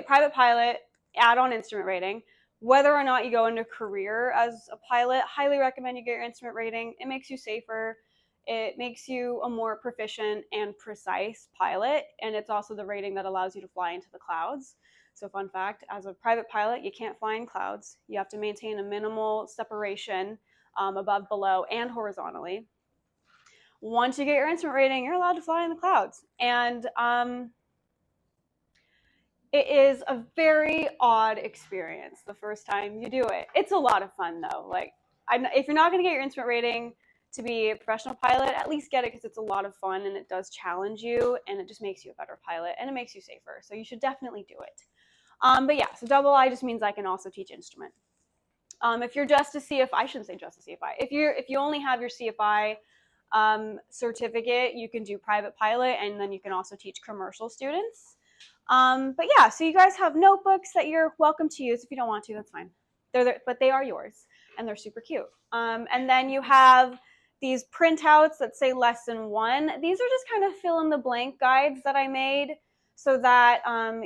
get private pilot, add on instrument rating. Whether or not you go into career as a pilot, highly recommend you get your instrument rating. It makes you safer. It makes you a more proficient and precise pilot, and it's also the rating that allows you to fly into the clouds. So fun fact, as a private pilot, you can't fly in clouds. You have to maintain a minimal separation above, below, and horizontally. Once you get your instrument rating, you're allowed to fly in the clouds. And it is a very odd experience the first time you do it. It's a lot of fun though. Like, if you're not going to get your instrument rating to be a professional pilot, at least get it because it's a lot of fun and it does challenge you and it just makes you a better pilot and it makes you safer. So you should definitely do it. But yeah, so double I just means I can also teach instrument. If you're just a CFI, I shouldn't say just a CFI. If you only have your CFI certificate, you can do private pilot and then you can also teach commercial students. But yeah, so you guys have notebooks that you're welcome to use. If you don't want to, that's fine. They're there, but they are yours and they're super cute. And then you have these printouts that say lesson 1. These are just kind of fill in the blank guides that I made so that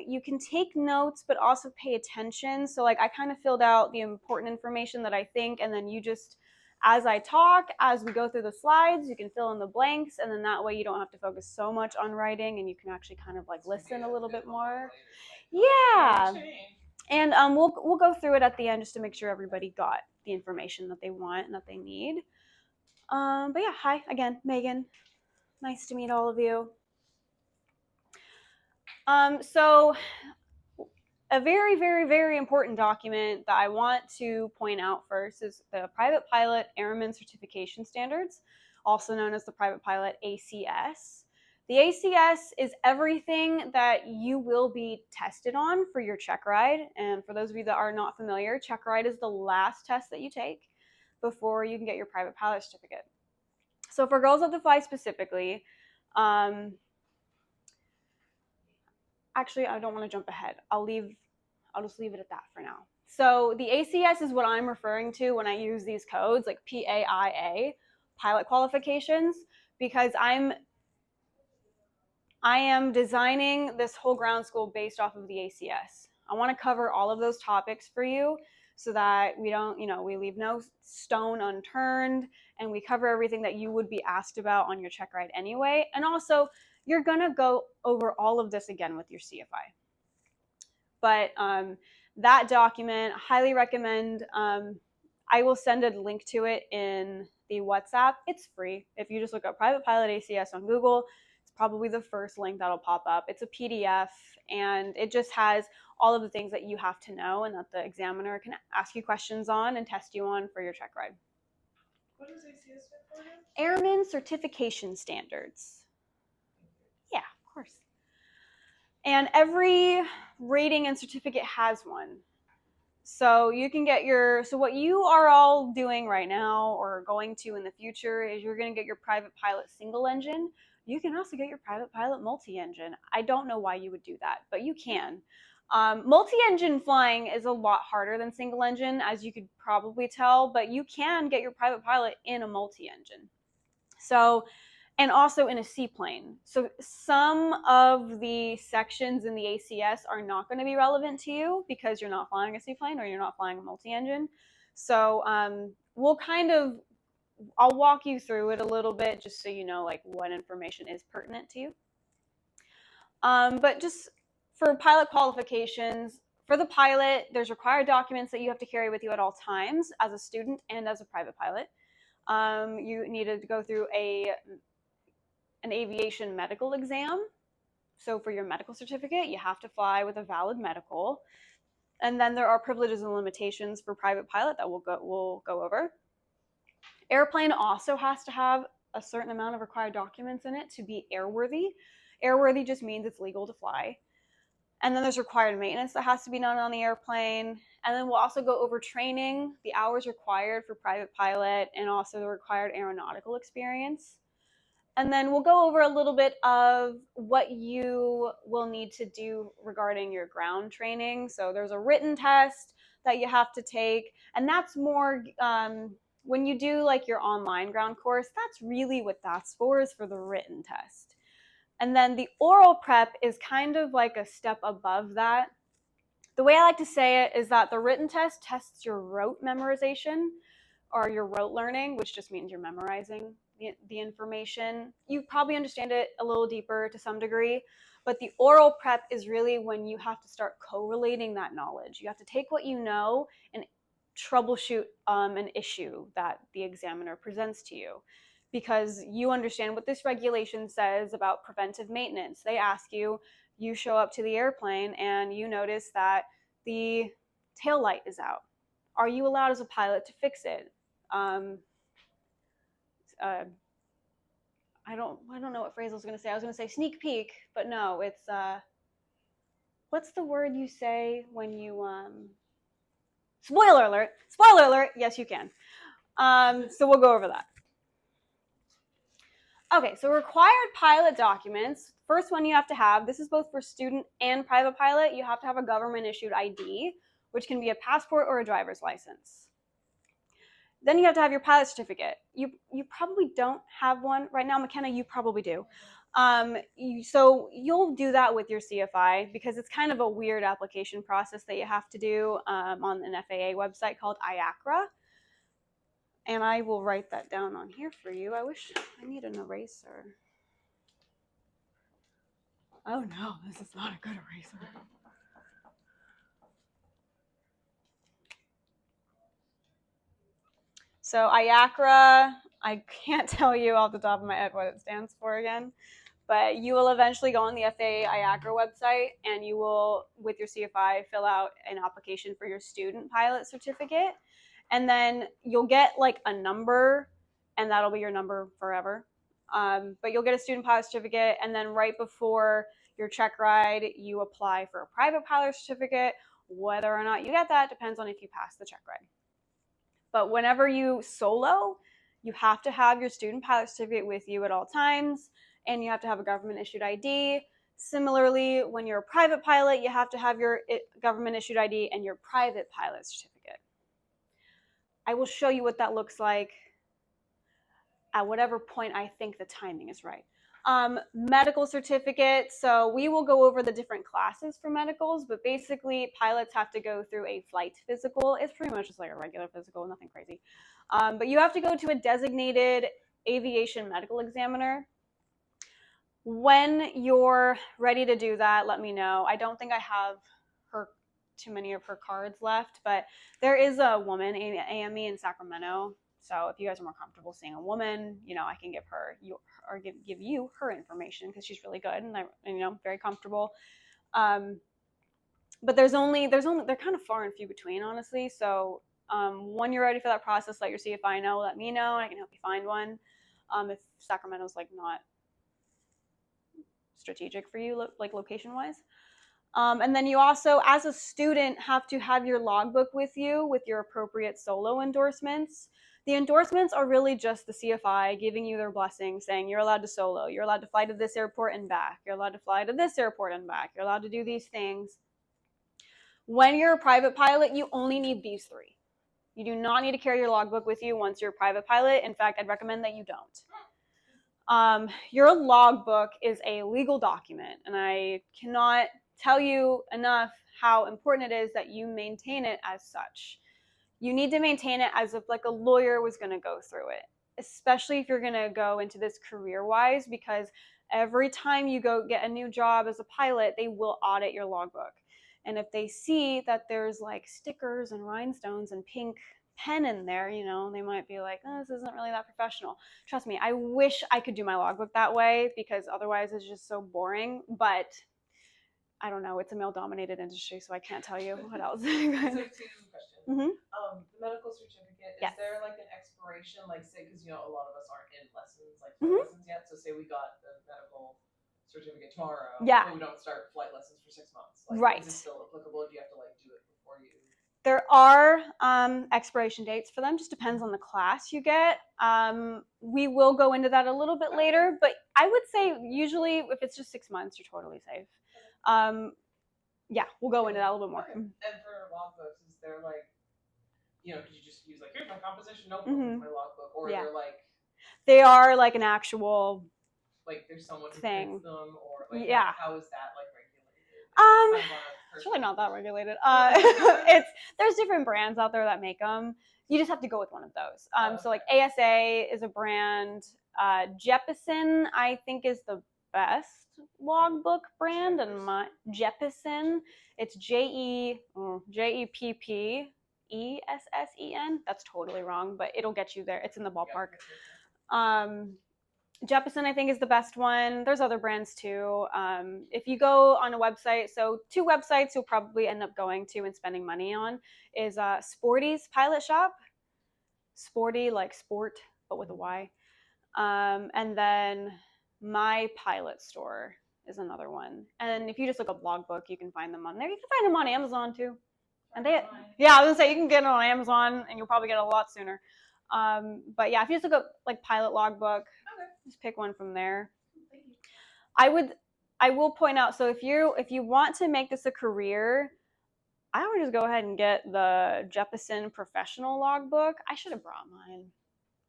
you can take notes but also pay attention. So like I kind of filled out the important information that I think, and then you just, as I talk, as we go through the slides, you can fill in the blanks, and then that way you don't have to focus so much on writing and you can actually kind of like listen a little bit more. Yeah. And we'll go through it at the end just to make sure everybody got the information that they want and that they need. But yeah, hi again, Megan. Nice to meet all of you. So a very, very, very important document that I want to point out first is the Private Pilot Airman Certification Standards, also known as the Private Pilot ACS. The ACS is everything that you will be tested on for your check ride. And for those of you that are not familiar, check ride is the last test that you take before you can get your private pilot certificate. So for girls of the fly specifically, actually, I don't want to jump ahead. I'll just leave it at that for now. So the ACS is what I'm referring to when I use these codes, like PAIA, pilot qualifications, because I am designing this whole ground school based off of the ACS. I want to cover all of those topics for you so that we don't, we leave no stone unturned and we cover everything that you would be asked about on your check ride anyway. And also, you're going to go over all of this again with your CFI. But that document, highly recommend. I will send a link to it in the WhatsApp. It's free. If you just look up Private Pilot ACS on Google, it's probably the first link that'll pop up. It's a PDF, and it just has all of the things that you have to know and that the examiner can ask you questions on and test you on for your check ride. What does ACS stand for again? Airman Certification Standards. Yeah, of course. And every rating and certificate has one. So you can get so what you are all doing right now or going to in the future is you're going to get your private pilot single engine. You can also get your private pilot multi-engine. I don't know why you would do that, but you can. Multi-engine flying is a lot harder than single engine, as you could probably tell, but you can get your private pilot in a multi-engine. So, and also in a seaplane. So some of the sections in the ACS are not going to be relevant to you because you're not flying a seaplane or you're not flying a multi-engine. So I'll walk you through it a little bit just so you know like what information is pertinent to you. But just for pilot qualifications, for the pilot, there's required documents that you have to carry with you at all times as a student and as a private pilot. You needed to go through an aviation medical exam. So for your medical certificate, you have to fly with a valid medical. And then there are privileges and limitations for private pilot that we'll go over. Airplane also has to have a certain amount of required documents in it to be airworthy. Airworthy just means it's legal to fly. And then there's required maintenance that has to be done on the airplane. And then we'll also go over training, the hours required for private pilot, and also the required aeronautical experience. And then we'll go over a little bit of what you will need to do regarding your ground training. So there's a written test that you have to take, and that's more when you do like your online ground course, that's really what that's for, is for the written test. And then the oral prep is kind of like a step above that. The way I like to say it is that the written test tests your rote memorization or your rote learning, which just means you're memorizing the information. You probably understand it a little deeper to some degree, but the oral prep is really when you have to start correlating that knowledge. You have to take what you know and troubleshoot an issue that the examiner presents to you, because you understand what this regulation says about preventive maintenance. They ask you, you show up to the airplane and you notice that the tail light is out. Are you allowed as a pilot to fix it? I don't know what phrase I was going to say. I was going to say sneak peek, but no, it's what's the word you say when you spoiler alert. Spoiler alert. Yes, you can. So we'll go over that. Okay, so required pilot documents. First one you have to have, this is both for student and private pilot, you have to have a government issued ID, which can be a passport or a driver's license. Then you have to have your pilot certificate. You probably don't have one right now. McKenna, you probably do. So you'll do that with your CFI because it's kind of a weird application process that you have to do on an FAA website called IACRA. And I will write that down on here for you. I wish I need an eraser. Oh no, this is not a good eraser. So IACRA, I can't tell you off the top of my head what it stands for again, but you will eventually go on the FAA IACRA website and you will, with your CFI, fill out an application for your student pilot certificate. And then you'll get like a number, and that'll be your number forever. But you'll get a student pilot certificate, and then right before your check ride, you apply for a private pilot certificate. Whether or not you get that depends on if you pass the check ride. But whenever you solo, you have to have your student pilot certificate with you at all times, and you have to have a government issued ID. Similarly, when you're a private pilot, you have to have your government issued ID and your private pilot certificate. I will show you what that looks like at whatever point I think the timing is right. Medical certificate. So we will go over the different classes for medicals, but basically pilots have to go through a flight physical. It's pretty much just like a regular physical, nothing crazy. But you have to go to a designated aviation medical examiner. When you're ready to do that, let me know. I don't think I have too many of her cards left, but there is a woman, AME in Sacramento. So if you guys are more comfortable seeing a woman, I can give her give you her information because she's really good and very comfortable. But they're kind of far and few between, honestly. So when you're ready for that process, let your CFI know, let me know, and I can help you find one. If Sacramento's like not strategic for you, like location wise. And then you also, as a student, have to have your logbook with you with your appropriate solo endorsements. The endorsements are really just the CFI giving you their blessing, saying you're allowed to solo, you're allowed to fly to this airport and back, you're allowed to fly to this airport and back, you're allowed to do these things. When you're a private pilot, you only need these three. You do not need to carry your logbook with you once you're a private pilot. In fact, I'd recommend that you don't. Your logbook is a legal document, and I cannot tell you enough how important it is that you maintain it as such. You need to maintain it as if like a lawyer was going to go through it, especially if you're going to go into this career-wise, because every time you go get a new job as a pilot, they will audit your logbook. And if they see that there's like stickers and rhinestones and pink pen in there, they might be like, oh, this isn't really that professional. Trust me, I wish I could do my logbook that way because otherwise it's just so boring. But I don't know, it's a male-dominated industry, so I can't tell you what else. So, question. Mm-hmm. The medical certificate, Yes. Is there like an expiration, like say, because a lot of us aren't in lessons, like Mm-hmm. flight lessons yet. So say we got the medical certificate tomorrow, yeah, but we don't start flight lessons for 6 months. Like, right. Is it still applicable? Do you have to like do it before you? There are expiration dates for them. Just depends on the class you get. We will go into that a little bit later, but I would say usually if it's just 6 months, you're totally safe. Yeah, we'll go into that a little bit more. Okay. And for logbooks, is there like, could you just use like, here's my composition notebook, Mm-hmm. my logbook, or yeah. they're like, they are like an actual like there's someone who thing. prints them, or like yeah. how is that like regulated? It's really not that regulated. There's different brands out there that make them. You just have to go with one of those. So like ASA is a brand. Jeppesen, I think, is the best logbook brand, and my Jeppesen, it's Jeppesen. That's totally wrong, but it'll get you there. It's in the ballpark. Jeppesen, I think, is the best one. There's other brands too. If you go on a website, so 2 websites you'll probably end up going to and spending money on is Sporty's Pilot Shop. Sporty, like sport, but with a Y. And then My Pilot Store is another one. And if you just look up logbook, you can find them on there. You can find them on Amazon too. And I was gonna say you can get it on Amazon, and you'll probably get it a lot sooner. But yeah, if you just look up like pilot logbook, just pick one from there. I will point out, so if you want to make this a career, I would just go ahead and get the Jeppesen professional logbook. I should have brought mine,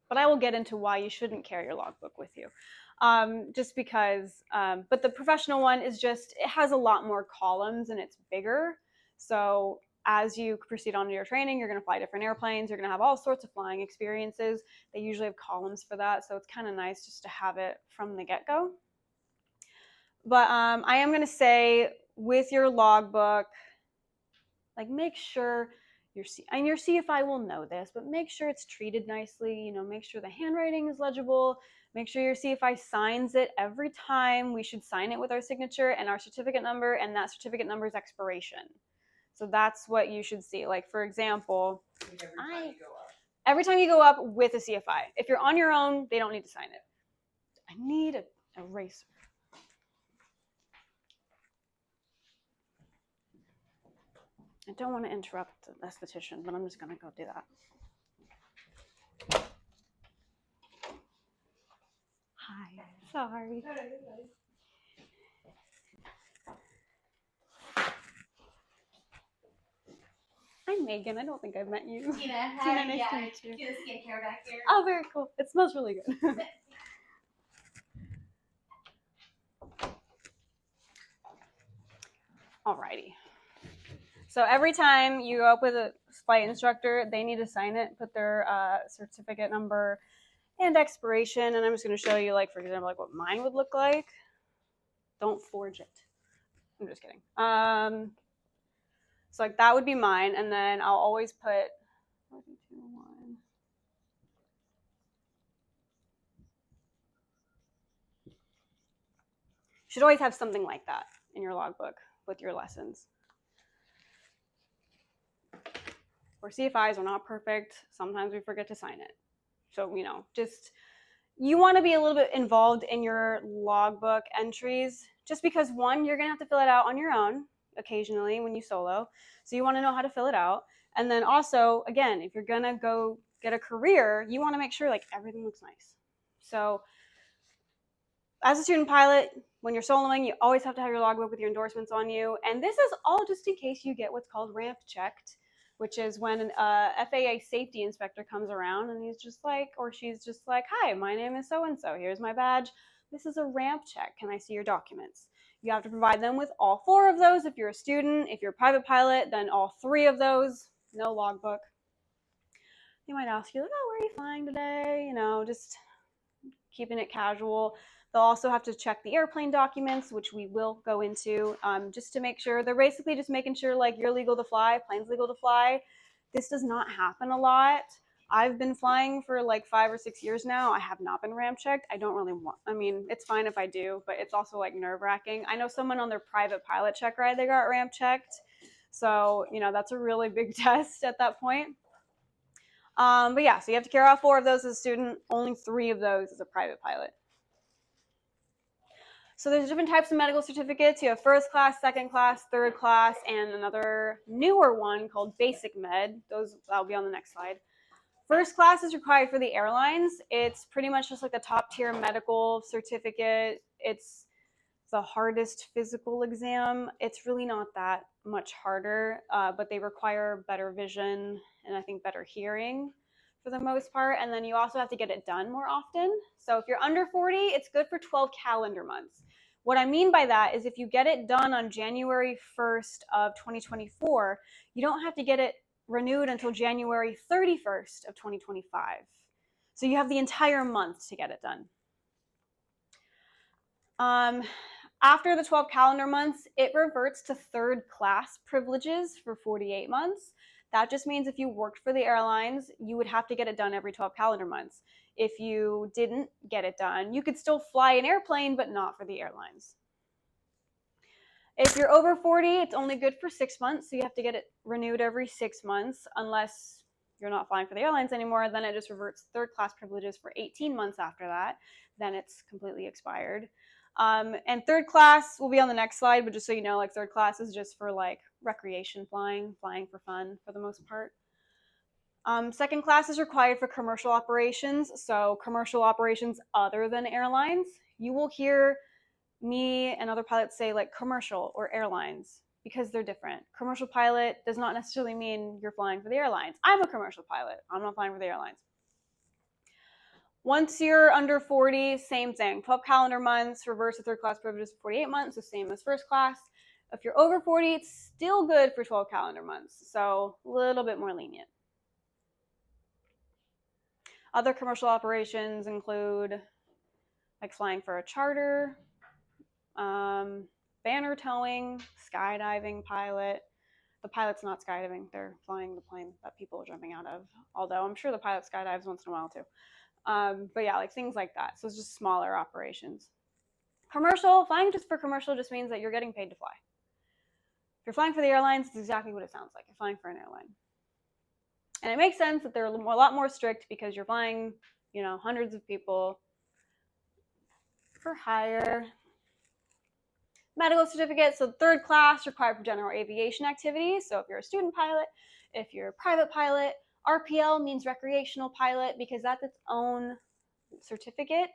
but I will get into why you shouldn't carry your logbook with you. Just because, but the professional one is just, it has a lot more columns and it's bigger. So as you proceed on to your training, you're going to fly different airplanes. You're going to have all sorts of flying experiences. They usually have columns for that. So it's kind of nice just to have it from the get-go. But I am going to say with your logbook, like make sure your CFI will know this, but make sure it's treated nicely. Make sure the handwriting is legible. Make sure your CFI signs it every time. We should sign it with our signature and our certificate number, and that certificate number's expiration. So that's what you should see. Like, for example, every time you go up with a CFI. If you're on your own, they don't need to sign it. I need an eraser. I don't want to interrupt the esthetician, but I'm just going to go do that. Hi. Sorry. I'm Megan. I don't think I've met you. Tina, hi. Tina, nice to meet you. Get a skincare back here. Oh, very cool. It smells really good. Alrighty. So every time you go up with a flight instructor, they need to sign it, put their certificate number and expiration. And I'm just going to show you, like, for example, like what mine would look like. Don't forge it. I'm just kidding. So like that would be mine, and then I'll always put 4, 3, 2, 1. You should always have something like that in your logbook with your lessons. Our CFIs are not perfect. Sometimes we forget to sign it. So, you want to be a little bit involved in your logbook entries, just because, one, you're going to have to fill it out on your own occasionally when you solo. So you want to know how to fill it out. And then also, again, if you're going to go get a career, you want to make sure like everything looks nice. So as a student pilot, when you're soloing, you always have to have your logbook with your endorsements on you. And this is all just in case you get what's called ramp checked, which is when an FAA safety inspector comes around and he's just like, or she's just like, hi, my name is so-and-so. Here's my badge. This is a ramp check. Can I see your documents? You have to provide them with all 4 of those. If you're a student, if you're a private pilot, then all 3 of those. No logbook. They might ask you, like, oh, where are you flying today? Just keeping it casual. They'll also have to check the airplane documents, which we will go into, just to make sure. They're basically just making sure like you're legal to fly, plane's legal to fly. This does not happen a lot. I've been flying for like 5 or 6 years now. I have not been ramp checked. I don't really want, it's fine if I do, but it's also like nerve-wracking. I know someone on their private pilot check ride, they got ramp checked. So, that's a really big test at that point. But yeah, so you have to carry all 4 of those as a student, only 3 of those as a private pilot. So there's different types of medical certificates. You have first class, second class, third class, and another newer one called basic med. That'll be on the next slide. First class is required for the airlines. It's pretty much just like a top tier medical certificate. It's the hardest physical exam. It's really not that much harder, but they require better vision and I think better hearing for the most part. And then you also have to get it done more often. So if you're under 40, it's good for 12 calendar months, What I mean by that is if you get it done on January 1st of 2024, you don't have to get it renewed until January 31st of 2025. So you have the entire month to get it done. After the 12 calendar months, it reverts to third class privileges for 48 months. That just means if you worked for the airlines, you would have to get it done every 12 calendar months. If you didn't get it done, you could still fly an airplane, but not for the airlines. If you're over 40, it's only good for 6 months, so you have to get it renewed every 6 months unless you're not flying for the airlines anymore. Then it just reverts third class privileges for 18 months after that. Then it's completely expired. And third class will be on the next slide, but just so you know, like third class is just for like recreation flying for fun for the most part. Second class is required for commercial operations. So commercial operations other than airlines. You will hear me and other pilots say like commercial or airlines because they're different. Commercial pilot does not necessarily mean you're flying for the airlines. I'm a commercial pilot. I'm not flying for the airlines. Once you're under 40, same thing. 12 calendar months, reverse to third class privileges for 48 months, the same as first class. If you're over 40, it's still good for 12 calendar months, so a little bit more lenient. Other commercial operations include like flying for a charter, banner towing, skydiving pilot. The pilot's not skydiving, they're flying the plane that people are jumping out of, although I'm sure the pilot skydives once in a while too. But yeah, like things like that. So it's just smaller operations. Commercial, flying just for commercial just means that you're getting paid to fly. If you're flying for the airlines, it's exactly what it sounds like. You're flying for an airline. And it makes sense that they're a lot more strict because you're flying, you know, hundreds of people for hire. Medical certificate, so third class required for general aviation activities. So if you're a student pilot, if you're a private pilot, RPL means recreational pilot because that's its own certificate.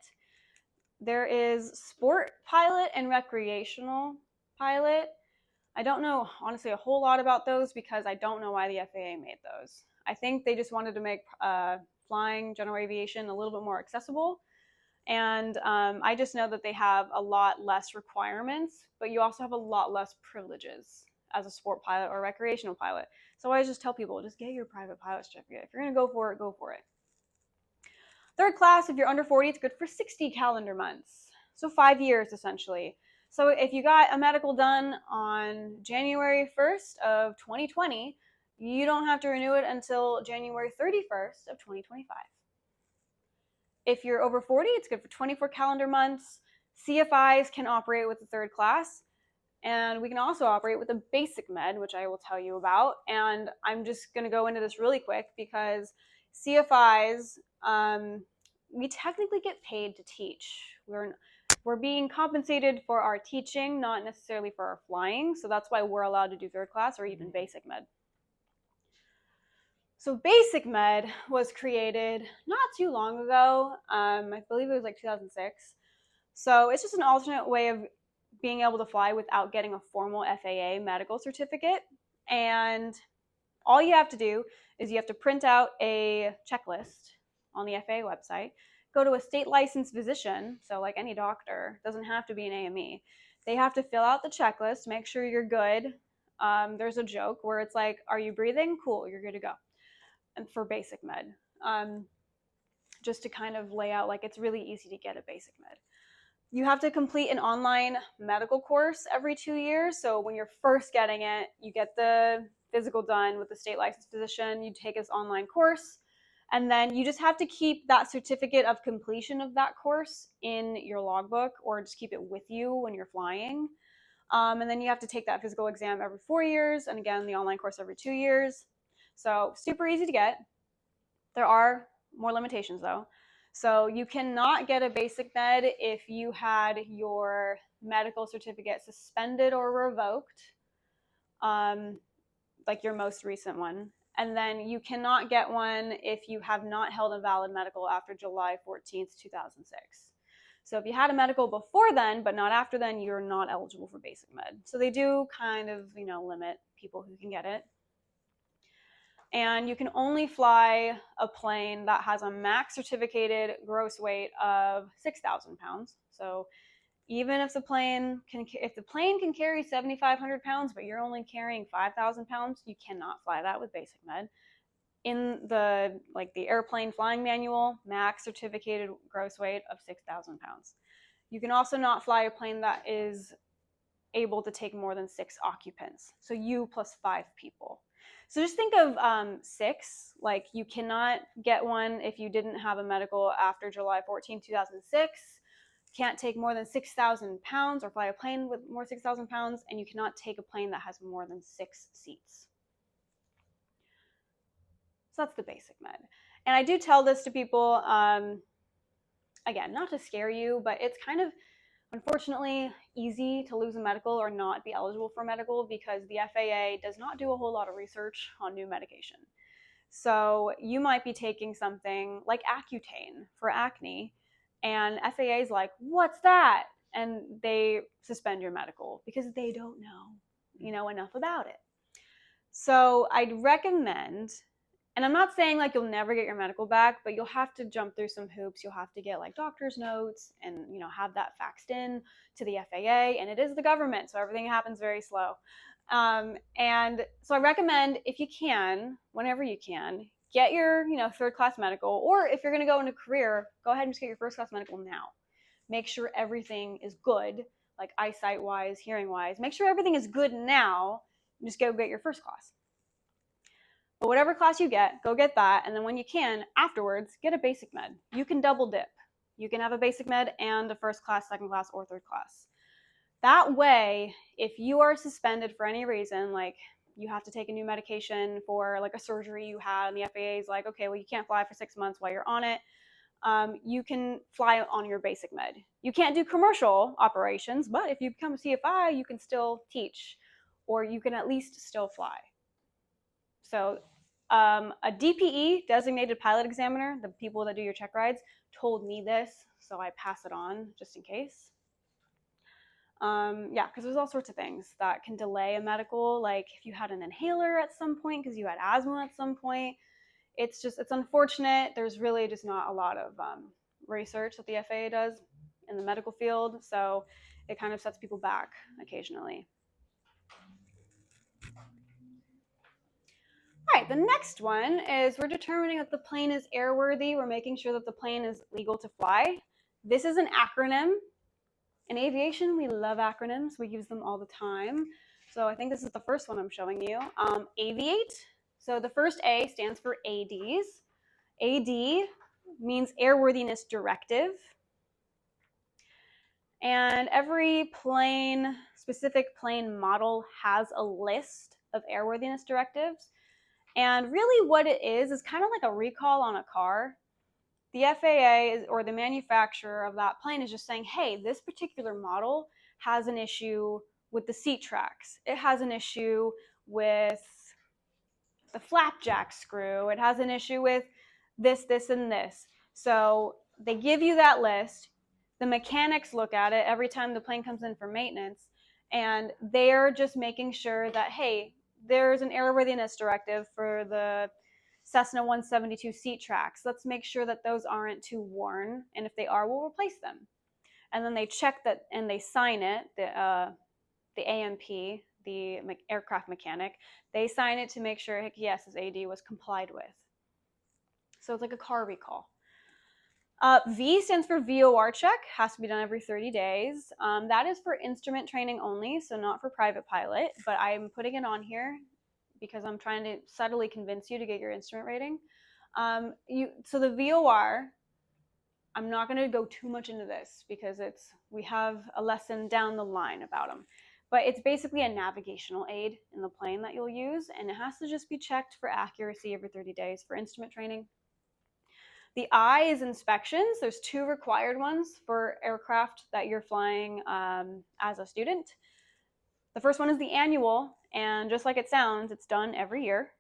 There is sport pilot and recreational pilot. I don't know, honestly, a whole lot about those because I don't know why the FAA made those. I think they just wanted to make flying general aviation a little bit more accessible. And I just know that they have a lot less requirements, but you also have a lot less privileges as a sport pilot or recreational pilot. So I just tell people, just get your private pilot certificate. If you're going to go for it, go for it. Third class, if you're under 40, it's good for 60 calendar months. So 5 years, essentially. So if you got a medical done on January 1st of 2020, you don't have to renew it until January 31st of 2025. If you're over 40, it's good for 24 calendar months. CFIs can operate with the third class, and we can also operate with a basic med, which I will tell you about. And I'm just going to go into this really quick because CFIs, we technically get paid to teach. We're being compensated for our teaching, not necessarily for our flying. So that's why we're allowed to do third class or even basic med. So basic med was created not too long ago. I believe it was like 2006. So it's just an alternate way of being able to fly without getting a formal FAA medical certificate. And all you have to do is you have to print out a checklist on the FAA website, go to a state licensed physician, so like any doctor, doesn't have to be an AME. They have to fill out the checklist, make sure you're good. There's a joke where it's like, are you breathing? Cool, you're good to go. And for basic med, just to kind of lay out, like it's really easy to get a basic med. You have to complete an online medical course every 2 years. So when you're first getting it, you get the physical done with the state licensed physician, you take this online course, and then you just have to keep that certificate of completion of that course in your logbook or just keep it with you when you're flying. And then you have to take that physical exam every 4 years, and again, the online course every 2 years. So super easy to get. There are more limitations though. So you cannot get a basic med if you had your medical certificate suspended or revoked, like your most recent one. And then you cannot get one if you have not held a valid medical after July 14th, 2006. So if you had a medical before then, but not after then, you're not eligible for basic med. So they do kind of, limit people who can get it. And you can only fly a plane that has a max certificated gross weight of 6,000 pounds. So Even if the plane can carry 7,500 pounds, but you're only carrying 5,000 pounds, you cannot fly that with basic med. In the airplane flying manual, max certificated gross weight of 6,000 pounds. You can also not fly a plane that is able to take more than 6 occupants. So you plus 5 people. So just think of 6, like you cannot get one if you didn't have a medical after July 14, 2006. Can't take more than 6,000 pounds or fly a plane with more 6,000 pounds, and you cannot take a plane that has more than 6 seats. So that's the basic med. And I do tell this to people, again, not to scare you, but it's kind of, unfortunately, easy to lose a medical or not be eligible for medical because the FAA does not do a whole lot of research on new medication. So you might be taking something like Accutane for acne, and FAA is like, what's that? And they suspend your medical because they don't know, enough about it. So I'd recommend, and I'm not saying like you'll never get your medical back, but you'll have to jump through some hoops. You'll have to get like doctor's notes and, have that faxed in to the FAA, and it is the government, so everything happens very slow. And so I recommend, if you can, whenever you can, get your, third class medical, or if you're going to go into career, go ahead and just get your first class medical now. Make sure everything is good, like eyesight wise, hearing wise. Make sure everything is good now. Just go get your first class. But whatever class you get, go get that. And then when you can, afterwards, get a basic med. You can double dip. You can have a basic med and a first class, second class, or third class. That way, if you are suspended for any reason, like you have to take a new medication for like a surgery you had, and the FAA is like, okay, well, you can't fly for 6 months while you're on it, you can fly on your basic med. You can't do commercial operations, but if you become a CFII, you can still teach, or you can at least still fly. So a DPE, designated pilot examiner, the people that do your check rides, told me this, so I pass it on just in case. Yeah, because there's all sorts of things that can delay a medical, like if you had an inhaler at some point because you had asthma at some point. It's unfortunate. There's really just not a lot of research that the FAA does in the medical field, so it kind of sets people back occasionally. All right, the next one is we're determining that the plane is airworthy. We're making sure that the plane is legal to fly. This is an acronym. In aviation, we love acronyms. We use them all the time. So I think this is the first one I'm showing you. Aviate. So the first A stands for ADs. AD means Airworthiness Directive. And every plane, specific plane model has a list of airworthiness directives. And really what it is kind of like a recall on a car. The FAA or the manufacturer of that plane is just saying, hey, this particular model has an issue with the seat tracks. It has an issue with the flapjack screw. It has an issue with this, this, and this. So they give you that list. The mechanics look at it every time the plane comes in for maintenance, and they're just making sure that, hey, there's an airworthiness directive for the Cessna 172 seat tracks. Let's make sure that those aren't too worn, and if they are, we'll replace them. And then they check that and they sign it, the AMP, the aircraft mechanic, they sign it to make sure, yes, his AD was complied with. So it's like a car recall. V stands for VOR check, has to be done every 30 days. That is for instrument training only, so not for private pilot, but I'm putting it on here because I'm trying to subtly convince you to get your instrument rating. So the VOR, I'm not going to go too much into this because we have a lesson down the line about them. But it's basically a navigational aid in the plane that you'll use, and it has to just be checked for accuracy every 30 days for instrument training. The I is inspections. There's 2 required ones for aircraft that you're flying as a student. The first one is the annual, and just like it sounds, it's done every year,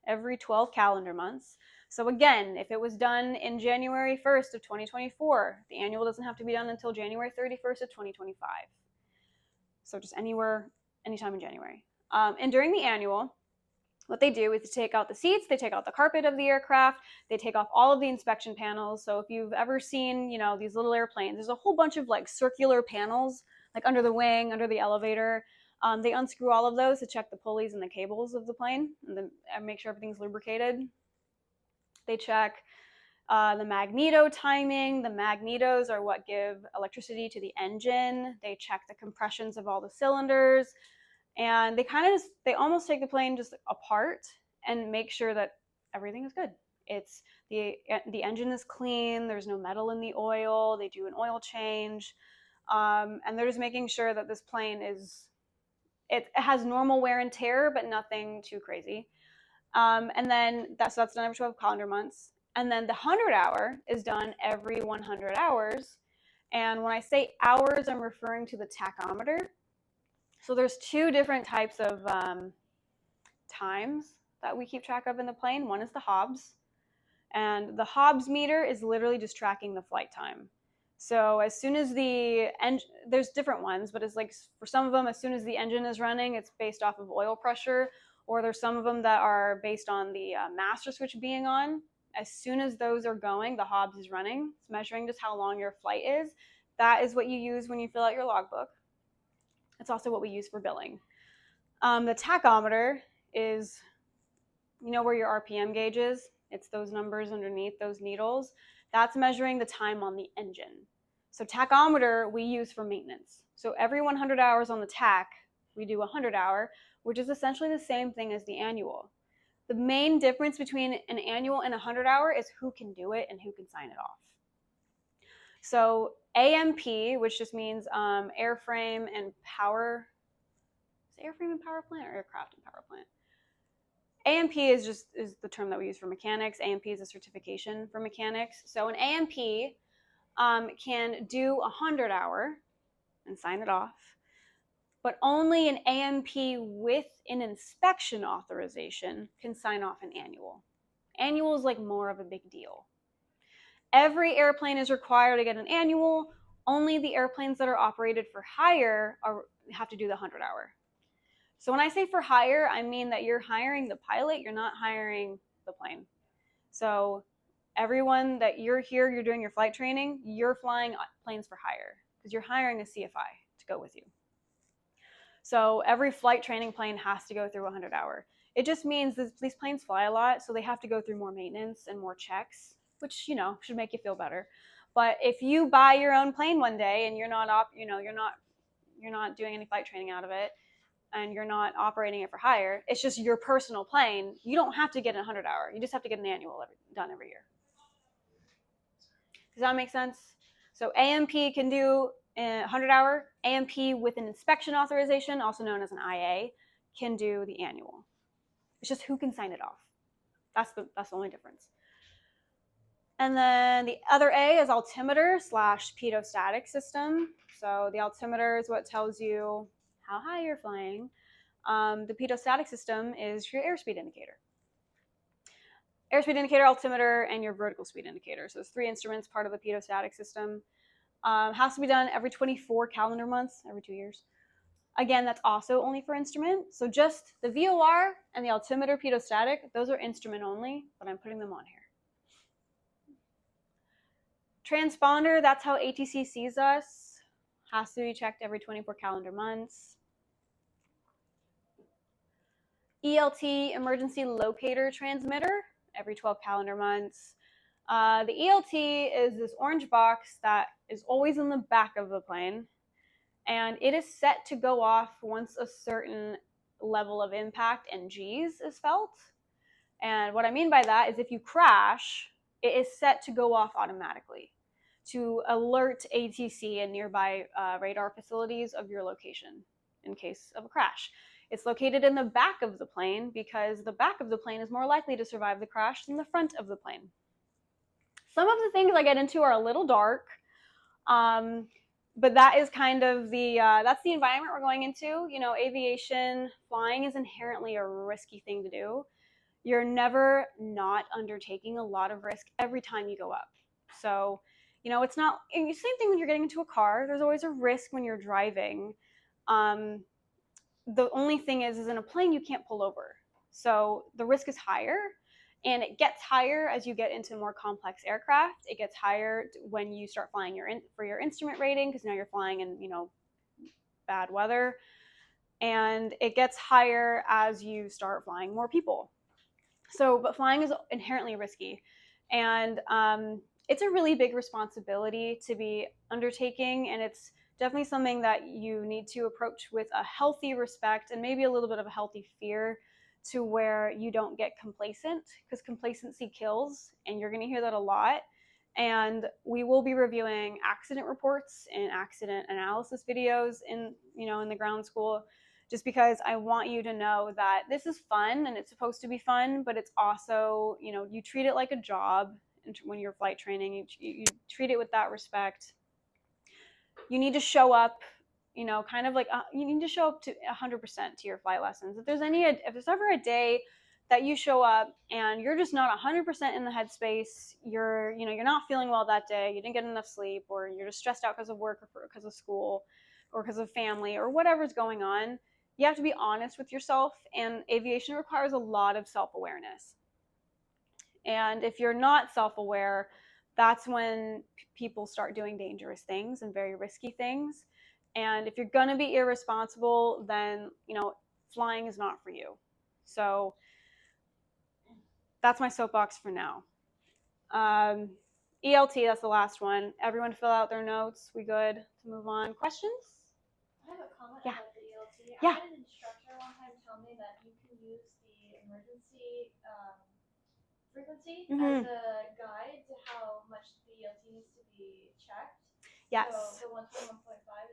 every 12 calendar months. So again, if it was done in January 1st of 2024, the annual doesn't have to be done until January 31st of 2025. So just anytime in January. And during the annual, What they do is they take out the seats, they take out the carpet of the aircraft, they take off all of the inspection panels. So if you've ever seen, you know, these little airplanes, there's a whole bunch of like circular panels, like under the wing, under the elevator. They unscrew all of those to check the pulleys and the cables of the plane and make sure everything's lubricated. They check the magneto timing. The magnetos are what give electricity to the engine. They check the compressions of all the cylinders. And they almost take the plane just apart and make sure that everything is good. It's the engine is clean. There's no metal in the oil. They do an oil change, and they're just making sure that this plane it has normal wear and tear, but nothing too crazy. And then that's done every 12 calendar months. And then the 100-hour is done every 100 hours. And when I say hours, I'm referring to the tachometer. So there's two different types of times that we keep track of in the plane. One is the Hobbs, and the Hobbs meter is literally just tracking the flight time. So as soon as there's different ones, but it's like for some of them, as soon as the engine is running, it's based off of oil pressure, or there's some of them that are based on the master switch being on. As soon as those are going, the Hobbs is running. It's measuring just how long your flight is. That is what you use when you fill out your logbook. It's also what we use for billing. The tachometer is, you know where your RPM gauge is? It's those numbers underneath those needles. That's measuring the time on the engine. So tachometer we use for maintenance. So every 100 hours on the tach, we do a 100-hour, which is essentially the same thing as the annual. The main difference between an annual and a 100-hour is who can do it and who can sign it off. So AMP, which just means airframe and power. Is it airframe and power plant or aircraft and power plant? AMP is the term that we use for mechanics. AMP is a certification for mechanics. So an AMP can do a 100-hour and sign it off, but only an AMP with an inspection authorization can sign off an annual. Annual is like more of a big deal. Every airplane is required to get an annual. Only the airplanes that are operated for hire have to do the 100-hour. So when I say for hire, I mean that you're hiring the pilot, you're not hiring the plane. So everyone that you're here, you're doing your flight training, you're flying planes for hire because you're hiring a CFI to go with you. So every flight training plane has to go through a 100-hour. It just means that these planes fly a lot, so they have to go through more maintenance and more checks, which, you know, should make you feel better. But if you buy your own plane one day and you're not doing any flight training out of it, and you're not operating it for hire, it's just your personal plane, you don't have to get a 100-hour. You just have to get an annual done every year. Does that make sense? So AMP can do a 100-hour. AMP with an inspection authorization, also known as an IA, can do the annual. It's just who can sign it off. That's the only difference. And then the other A is altimeter / pedostatic system. So the altimeter is what tells you how high you're flying. The pedostatic system is your airspeed indicator. Airspeed indicator, altimeter, and your vertical speed indicator. So there's 3 instruments part of the pedostatic system. Has to be done every 24 calendar months, every 2 years. Again, that's also only for instrument. So just the VOR and the altimeter pedostatic, those are instrument only, but I'm putting them on here. Transponder, that's how ATC sees us. Has to be checked every 24 calendar months. ELT, emergency locator transmitter, every 12 calendar months. The ELT is this orange box that is always in the back of the plane, and it is set to go off once a certain level of impact and G's is felt. And what I mean by that is if you crash, it is set to go off automatically to alert ATC and nearby radar facilities of your location in case of a crash. It's located in the back of the plane because the back of the plane is more likely to survive the crash than the front of the plane. Some of the things I get into are a little dark, but that is kind of that's the environment we're going into. You know, aviation, flying is inherently a risky thing to do. You're never not undertaking a lot of risk every time you go up. So, you know, it's not, same thing when you're getting into a car. There's always a risk when you're driving. The only thing is in a plane, you can't pull over. So the risk is higher, and it gets higher as you get into more complex aircraft. It gets higher when you start flying for your instrument rating, because now you're flying in, bad weather. And it gets higher as you start flying more people. But flying is inherently risky. And it's a really big responsibility to be undertaking, and it's definitely something that you need to approach with a healthy respect and maybe a little bit of a healthy fear, to where you don't get complacent, because complacency kills, and you're going to hear that a lot. And we will be reviewing accident reports and accident analysis videos in the ground school, just because I want you to know that this is fun and it's supposed to be fun, but it's also, you treat it like a job. When you're flight training, you treat it with that respect. You need to show up, kind of like you need to show up to 100% to your flight lessons. If there's ever a day that you show up and you're just not 100% in the headspace, you're not feeling well that day, you didn't get enough sleep, or you're just stressed out because of work or because of school or because of family or whatever's going on, you have to be honest with yourself. And aviation requires a lot of self-awareness. And if you're not self-aware, that's when people start doing dangerous things and very risky things. And if you're going to be irresponsible, then, flying is not for you. So that's my soapbox for now. ELT, that's the last one. Everyone fill out their notes. We good to move on? Questions? I have a comment Yeah. about the ELT. Yeah. I had an instructor one time tell me that you can use the emergency frequency as a guide to how much the ELT needs to be checked. Yes. So the 121.5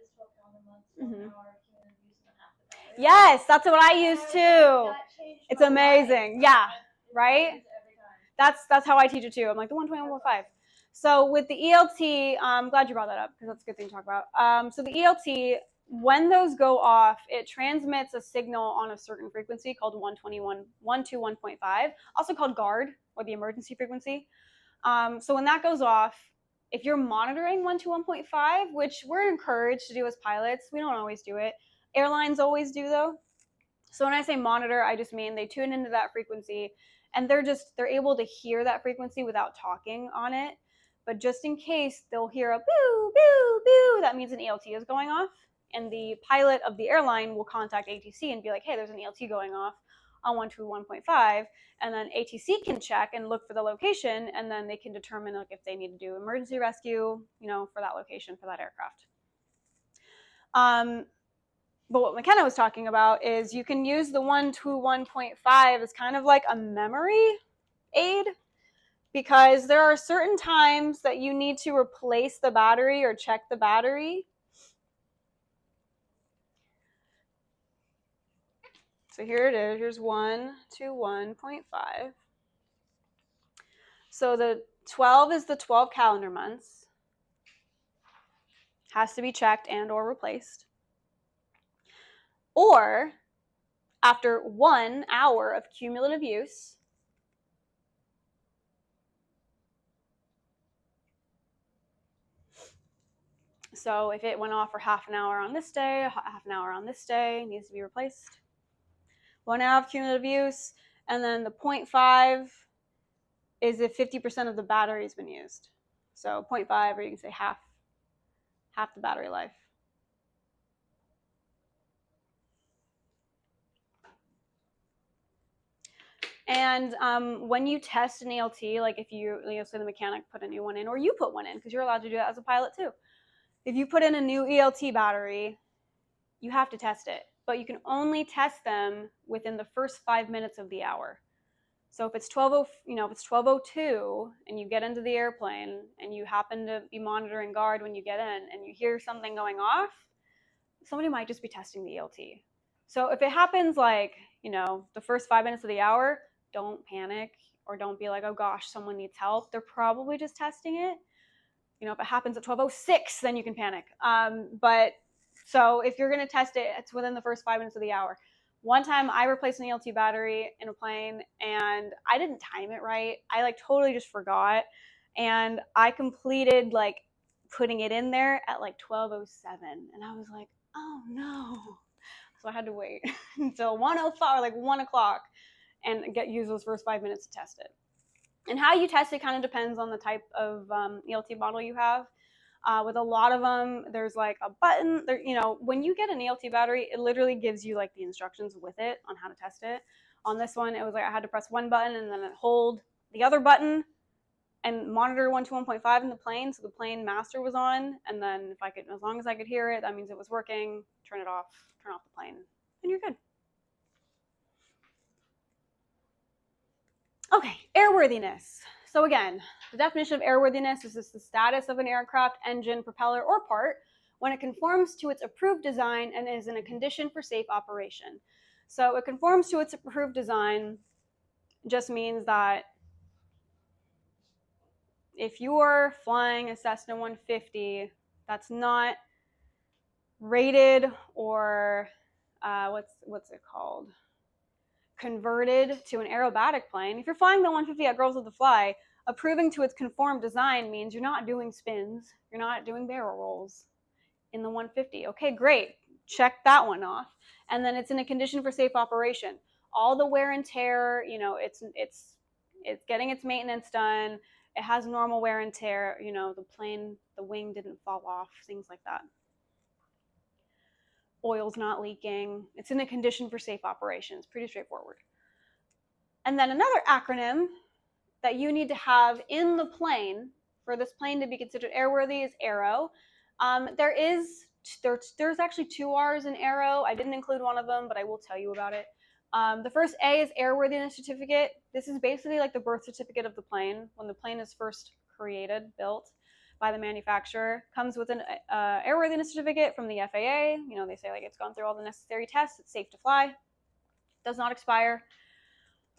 is 12 calendar months, 1 hour of cumulative use, and then half the battery. Yes, that's what I use too. That changed It's my amazing. life. Yeah. It Right? happens every time. That's how I teach it too. I'm like the 121.5. So with the ELT, I'm glad you brought that up, because that's a good thing to talk about. So the ELT, when those go off, it transmits a signal on a certain frequency called 121.5, also called guard, or the emergency frequency. So when that goes off, if you're monitoring 121.5, which we're encouraged to do as pilots, we don't always do it. Airlines always do though. So when I say monitor, I just mean they tune into that frequency, and they're able to hear that frequency without talking on it. But just in case, they'll hear a boo, boo, boo. That means an ELT is going off. And the pilot of the airline will contact ATC and be like, hey, there's an ELT going off on 121.5. And then ATC can check and look for the location, and then they can determine if they need to do emergency rescue, for that location, for that aircraft. But what McKenna was talking about is you can use the 121.5 as kind of like a memory aid, because there are certain times that you need to replace the battery or check the battery. So here it is. Here's 121.5. So the 12 is the 12 calendar months. Has to be checked and or replaced. Or after 1 hour of cumulative use, so if it went off for half an hour on this day, half an hour on this day, it needs to be replaced. 1 hour of cumulative use, and then the 0.5 is if 50% of the battery has been used. So 0.5, or you can say half the battery life. And when you test an ELT, like if you say the mechanic put a new one in, or you put one in, because you're allowed to do that as a pilot too. If you put in a new ELT battery, you have to test it, but you can only test them within the first 5 minutes of the hour. So if it's 12:02 and you get into the airplane and you happen to be monitoring guard when you get in and you hear something going off, somebody might just be testing the ELT. So if it happens the first 5 minutes of the hour, don't panic, or don't be like, oh gosh, someone needs help. They're probably just testing it. If it happens at 12:06, then you can panic. But so if you're going to test it, it's within the first 5 minutes of the hour. One time I replaced an ELT battery in a plane, and I didn't time it right. I totally just forgot. And I completed putting it in there at 12:07. And I was like, oh no. So I had to wait until 1:05 or 1 o'clock. and use those first 5 minutes to test it. And how you test it kind of depends on the type of ELT model you have. With a lot of them, there's like a button there, you know, when you get an ELT battery, it literally gives you like the instructions with it on how to test it. On this one, it was like I had to press one button and then hold the other button and monitor 1 to 1.5 in the plane. So the plane master was on, and then if I could, as long as I could hear it, that means it was working. Turn it off, turn off the plane, and you're good. Okay, airworthiness. So again, the definition of airworthiness is just the status of an aircraft, engine, propeller, or part when it conforms to its approved design and is in a condition for safe operation. So it conforms to its approved design just means that if you're flying a Cessna 150 that's not rated or what's it called? Converted to an aerobatic plane. If you're flying the 150 at Girls of the Fly, approving to its conformed design means you're not doing spins, you're not doing barrel rolls in the 150. Okay, great. Check that one off. And then it's in a condition for safe operation. All the wear and tear, you know, it's getting its maintenance done. It has normal wear and tear, you know, the wing didn't fall off, things like that. Oil's not leaking. It's in a condition for safe operations. Pretty straightforward. And then another acronym that you need to have in the plane for this plane to be considered airworthy is AERO. There's actually 2 R's in AERO. I didn't include one of them, but I will tell you about it. The first A is airworthiness certificate. This is basically like the birth certificate of the plane. When the plane is first built by the manufacturer, comes with an airworthiness certificate from the FAA. You know, they say like it's gone through all the necessary tests, it's safe to fly, does not expire.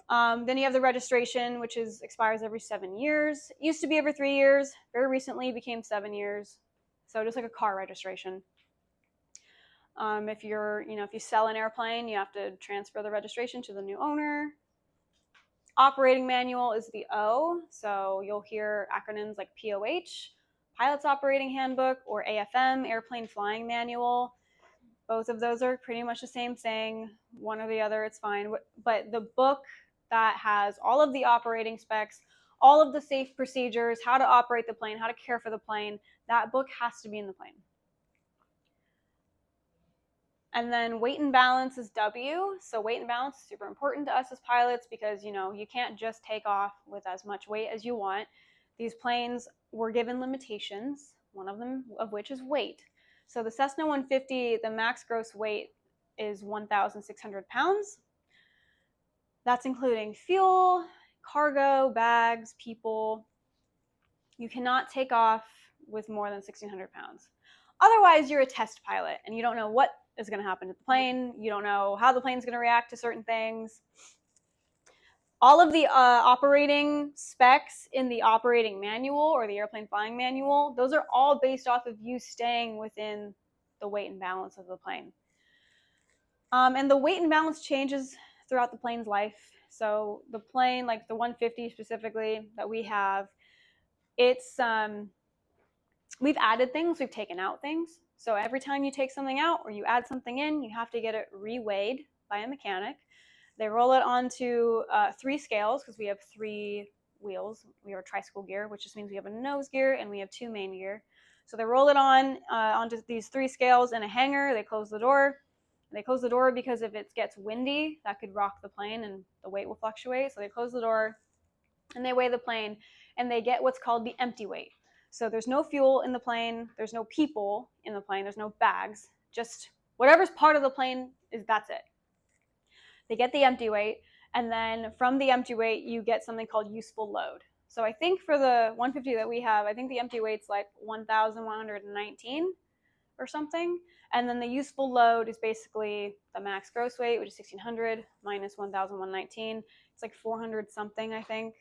Then you have the registration, which expires every 7 years. It used to be every 3 years. Very recently became 7 years. So just like a car registration. If you sell an airplane, you have to transfer the registration to the new owner. Operating manual is the O. So you'll hear acronyms like POH, Pilot's Operating Handbook, or AFM, Airplane Flying Manual. Both of those are pretty much the same thing. One or the other, it's fine. But the book that has all of the operating specs, all of the safe procedures, how to operate the plane, how to care for the plane, that book has to be in the plane. And then weight and balance is W. So weight and balance is super important to us as pilots because, you know, you can't just take off with as much weight as you want. These planes were given limitations, one of them of which is weight. So the Cessna 150, the max gross weight is 1,600 pounds. That's including fuel, cargo, bags, people. You cannot take off with more than 1,600 pounds. Otherwise, you're a test pilot and you don't know what is going to happen to the plane. You don't know how the plane's going to react to certain things. All of the operating specs in the operating manual or the airplane flying manual, those are all based off of you staying within the weight and balance of the plane. And the weight and balance changes throughout the plane's life. So the plane, like the 150 specifically that we have, it's we've added things, we've taken out things. So every time you take something out or you add something in, you have to get it reweighed by a mechanic. They roll it onto 3 scales because we have 3 wheels. We have a tricycle gear, which just means we have a nose gear and we have 2 main gear. So they roll it onto these 3 scales in a hangar. They close the door. They close the door because if it gets windy, that could rock the plane and the weight will fluctuate. So they close the door and they weigh the plane and they get what's called the empty weight. So there's no fuel in the plane, there's no people in the plane, there's no bags, just whatever's part of the plane that's it. They get the empty weight, and then from the empty weight, you get something called useful load. So I think for the 150 that we have, I think the empty weight's like 1,119 or something. And then the useful load is basically the max gross weight, which is 1,600 minus 1,119. It's like 400 something, I think.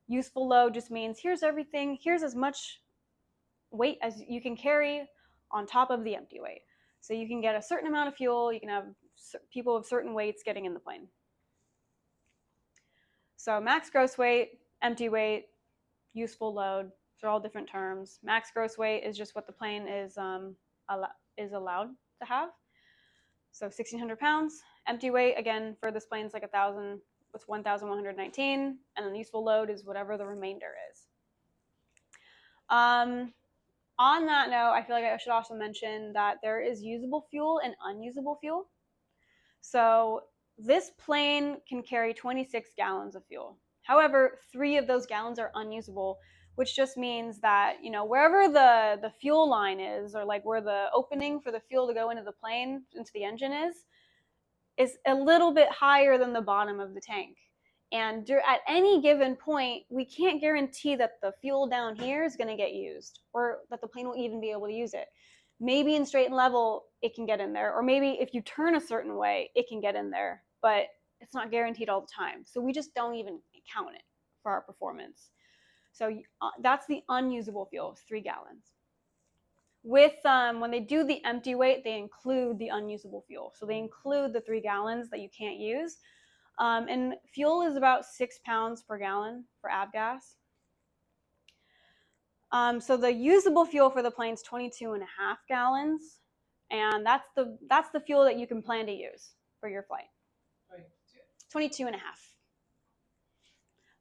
Useful load just means here's everything, here's as much weight as you can carry on top of the empty weight. So you can get a certain amount of fuel, you can have people of certain weights getting in the plane. So max gross weight, empty weight, useful load, they're all different terms. Max gross weight is just what the plane is allowed to have. So 1,600 pounds. Empty weight, again, for this plane is like 1,000, it's 1,119, and then the useful load is whatever the remainder is. On that note, I feel like I should also mention that there is usable fuel and unusable fuel. So this plane can carry 26 gallons of fuel. However, 3 of those gallons are unusable, which just means that, you know, wherever the fuel line is, or like where the opening for the fuel to go into the plane, into the engine is a little bit higher than the bottom of the tank. And at any given point, we can't guarantee that the fuel down here is going to get used, or that the plane will even be able to use it. Maybe in straight and level, it can get in there, or maybe if you turn a certain way, it can get in there, but it's not guaranteed all the time. So we just don't even count it for our performance. So that's the unusable fuel, 3 gallons. With when they do the empty weight, they include the unusable fuel. So they include the 3 gallons that you can't use. And fuel is about 6 pounds per gallon for avgas. So the usable fuel for the plane is 22.5 gallons, and that's the fuel that you can plan to use for your flight. 22.5.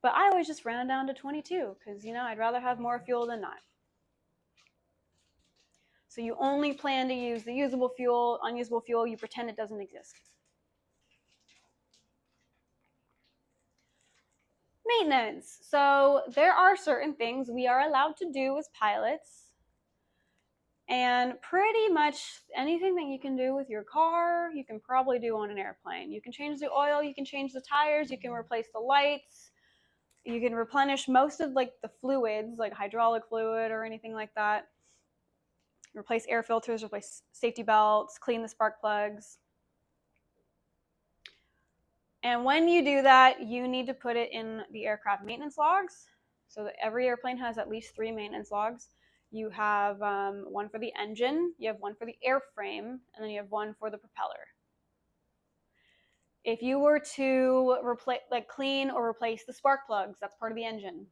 But I always just round down to 22 because, you know, I'd rather have more fuel than not. So you only plan to use the usable fuel. Unusable fuel, you pretend it doesn't exist. Maintenance. So there are certain things we are allowed to do as pilots, and pretty much anything that you can do with your car, you can probably do on an airplane. You can change the oil, you can change the tires, you can replace the lights, you can replenish most of like the fluids, like hydraulic fluid or anything like that. Replace air filters, replace safety belts, clean the spark plugs. And when you do that, you need to put it in the aircraft maintenance logs. So that every airplane has at least 3 maintenance logs. You have one for the engine, you have one for the airframe, and then you have one for the propeller. If you were to clean or replace the spark plugs, that's part of the engine.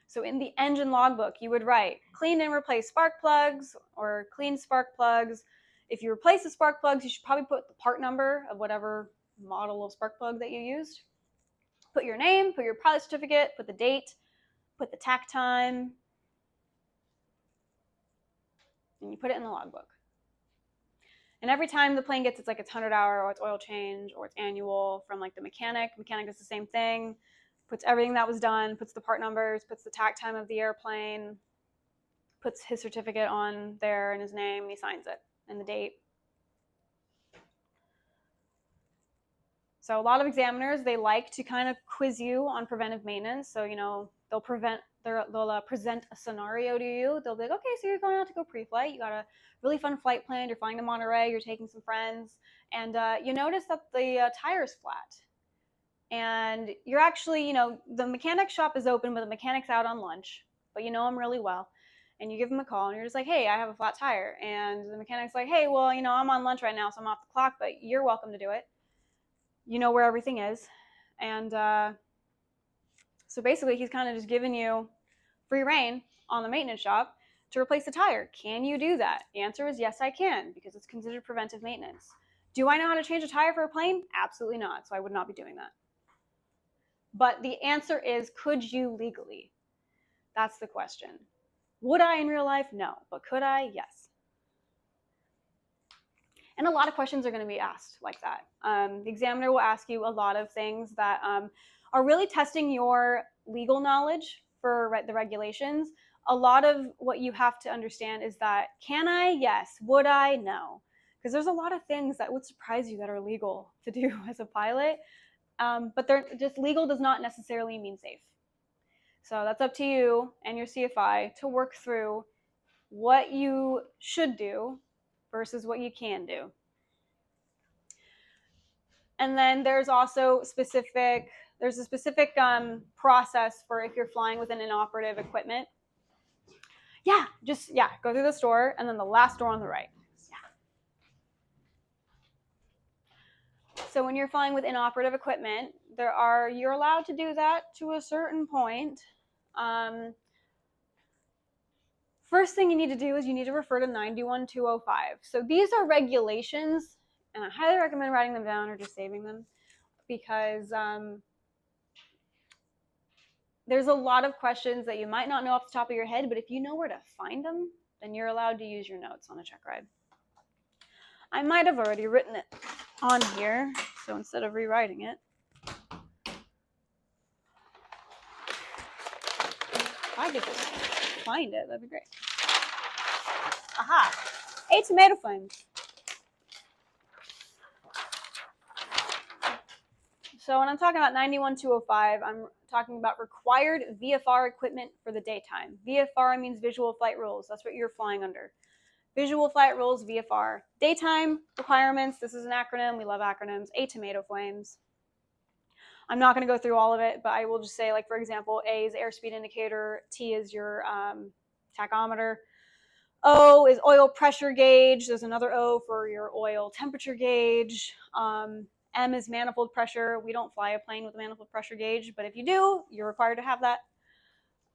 So in the engine logbook, you would write clean and replace spark plugs or clean spark plugs. If you replace the spark plugs, you should probably put the part number of whatever model of spark plug that you used. Put your name, put your pilot certificate, put the date, put the tack time, and you put it in the logbook. And every time the plane gets its 100-hour or its oil change or its annual from like the mechanic does the same thing, puts everything that was done, puts the part numbers, puts the tack time of the airplane, puts his certificate on there and his name, and he signs it and the date. So a lot of examiners, they like to kind of quiz you on preventive maintenance. So, you know, they'll present a scenario to you. They'll be like, okay, so you're going out to go pre-flight. You got a really fun flight planned. You're flying to Monterey. You're taking some friends. And you notice that the tire's flat. And you're actually, you know, the mechanic shop is open, but the mechanic's out on lunch. But you know him really well. And you give him a call, and you're just like, hey, I have a flat tire. And the mechanic's like, hey, well, you know, I'm on lunch right now, so I'm off the clock, but you're welcome to do it. You know where everything is. And so basically he's kind of just giving you free reign on the maintenance shop to replace the tire. Can you do that? The answer is yes, I can, because it's considered preventive maintenance. Do I know how to change a tire for a plane? Absolutely not. So I would not be doing that. But the answer is, could you legally? That's the question. Would I in real life? No. But could I? Yes. And a lot of questions are going to be asked like that. The examiner will ask you a lot of things that are really testing your legal knowledge for the regulations. A lot of what you have to understand is that, can I? Yes. Would I? No. Because there's a lot of things that would surprise you that are legal to do as a pilot. But they're just legal does not necessarily mean safe. So that's up to you and your CFI to work through what you should do versus what you can do. And then there's also a specific process for if you're flying with an inoperative equipment. Go through this door and then the last door on the right. So when you're flying with inoperative equipment, you're allowed to do that to a certain point. First thing you need to do is you need to refer to 91205. So these are regulations and I highly recommend writing them down or just saving them, because there's a lot of questions that you might not know off the top of your head, but if you know where to find them, then you're allowed to use your notes on a check ride. I might have already written it on here, so instead of rewriting it, if I could just find it, that'd be great. Aha! 8 tomato flames. So when I'm talking about 91205, I'm talking about required VFR equipment for the daytime. VFR means visual flight rules. That's what you're flying under. Visual flight rules, VFR. Daytime requirements, this is an acronym. We love acronyms. 8 tomato flames. I'm not going to go through all of it, but I will just say, like, for example, A is airspeed indicator. T is your tachometer. O is oil pressure gauge. There's another O for your oil temperature gauge. M is manifold pressure. We don't fly a plane with a manifold pressure gauge, but if you do, you're required to have that.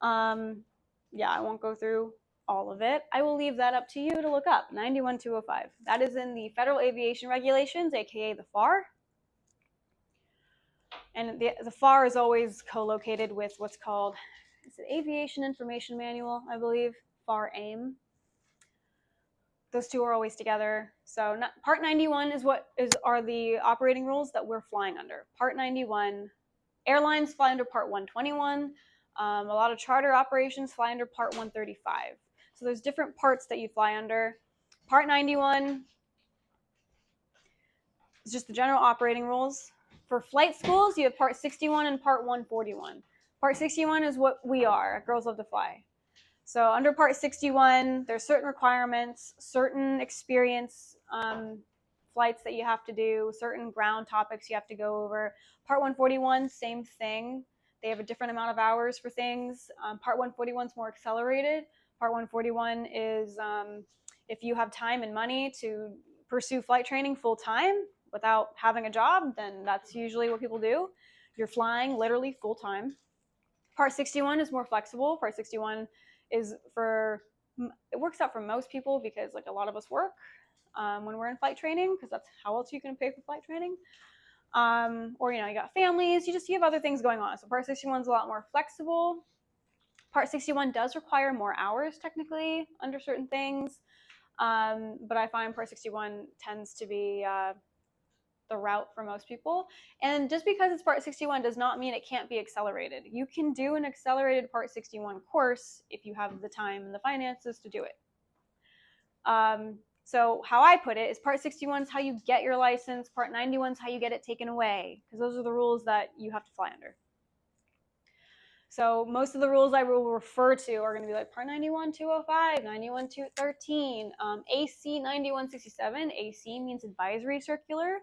Yeah, I won't go through all of it. I will leave that up to you to look up. 91205. That is in the Federal Aviation Regulations, aka the FAR. And the FAR is always co-located with what's called, is it Aviation Information Manual, I believe, FAR AIM. Those two are always together. So Part 91 are the operating rules that we're flying under. Part 91, airlines fly under Part 121. A lot of charter operations fly under Part 135. So there's different parts that you fly under. Part 91 is just the general operating rules. For flight schools, you have Part 61 and Part 141. Part 61 is what we are, Girls Love to Fly. So under Part 61, there's certain requirements, certain experience flights that you have to do, certain ground topics you have to go over. Part 141, same thing. They have a different amount of hours for things. Part 141 is more accelerated. Part 141 is if you have time and money to pursue flight training full time without having a job, then that's usually what people do. You're flying literally full time. Part 61 is more flexible. Part 61 is it works out for most people because, like, a lot of us work when we're in flight training, because that's how else you can pay for flight training. Or, you got families, you have other things going on. So Part 61 is a lot more flexible. Part 61 does require more hours technically under certain things. But I find Part 61 tends to be the route for most people. And just because it's Part 61 does not mean it can't be accelerated. You can do an accelerated Part 61 course if you have the time and the finances to do it. So how I put it is Part 61 is how you get your license. Part 91 is how you get it taken away, because those are the rules that you have to fly under. So most of the rules I will refer to are going to be like Part 91-205, 91-213, AC 9167. AC means advisory circular.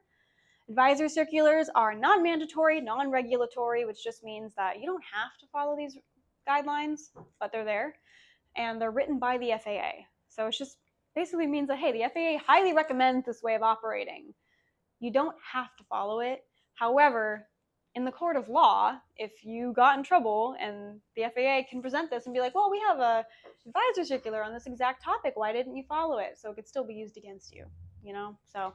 Advisory circulars are non-mandatory, non-regulatory, which just means that you don't have to follow these guidelines, but they're there. And they're written by the FAA. So it just basically means that, hey, the FAA highly recommends this way of operating. You don't have to follow it. However, in the court of law, if you got in trouble and the FAA can present this and be like, well, we have a advisory circular on this exact topic. Why didn't you follow it? So it could still be used against you, So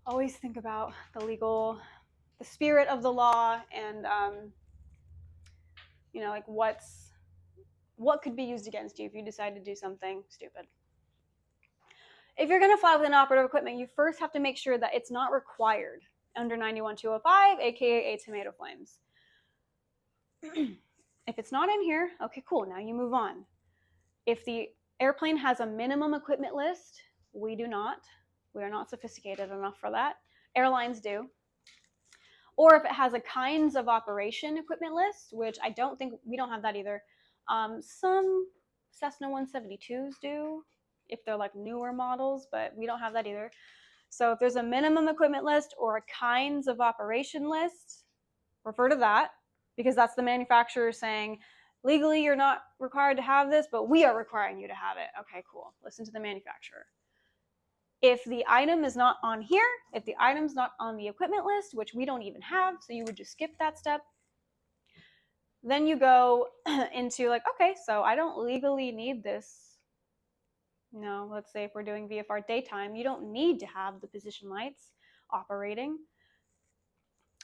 always think about the spirit of the law, and like what could be used against you if you decide to do something stupid. If you're going to fly with inoperative equipment, you first have to make sure that it's not required under 91205, aka 8 tomato flames. If it's not in here, okay, cool, now you move on. If the airplane has a minimum equipment list, we do not. We are not sophisticated enough for that. Airlines do. Or if it has a kinds of operation equipment list, which we don't have that either. Some Cessna 172s do, if they're like newer models, but we don't have that either. So if there's a minimum equipment list or a kinds of operation list, refer to that, because that's the manufacturer saying, legally you're not required to have this, but we are requiring you to have it. Okay, cool. Listen to the manufacturer. If the item is not on here, if the item's not on the equipment list, which we don't even have, so you would just skip that step, then you go into like, okay, so I don't legally need this let's say if we're doing VFR daytime, you don't need to have the position lights operating.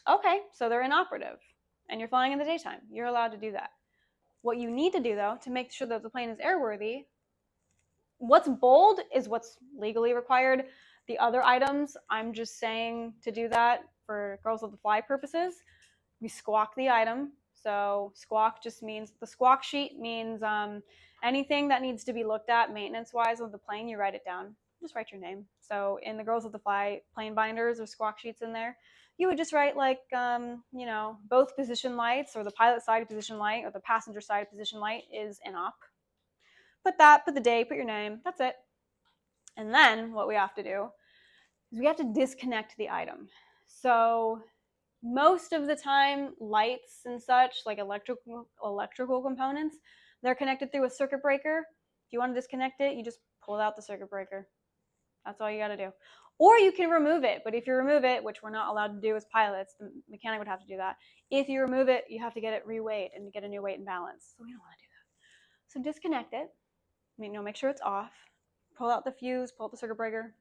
Okay, so they're inoperative and you're flying in the daytime. You're allowed to do that. What you need to do, though, to make sure that the plane is airworthy, what's bold is what's legally required. The other items, I'm just saying to do that for Girls Love to Fly purposes. We squawk the item. So squawk just means, the squawk sheet means anything that needs to be looked at maintenance-wise of the plane, you write it down. Just write your name. So in the Girls Love to Fly plane binders or squawk sheets in there, you would just write like, both position lights, or the pilot side position light or the passenger side position light is inop. Put the day, put your name, that's it. And then what we have to do is we have to disconnect the item. So most of the time, lights and such, like electrical components, they're connected through a circuit breaker. If you want to disconnect it, you just pull out the circuit breaker. That's all you got to do. Or you can remove it, but if you remove it, which we're not allowed to do as pilots, the mechanic would have to do that. If you remove it, you have to get it reweighed and get a new weight and balance. So we don't want to do that. So disconnect it. Make sure it's off. Pull out the fuse, pull out the circuit breaker.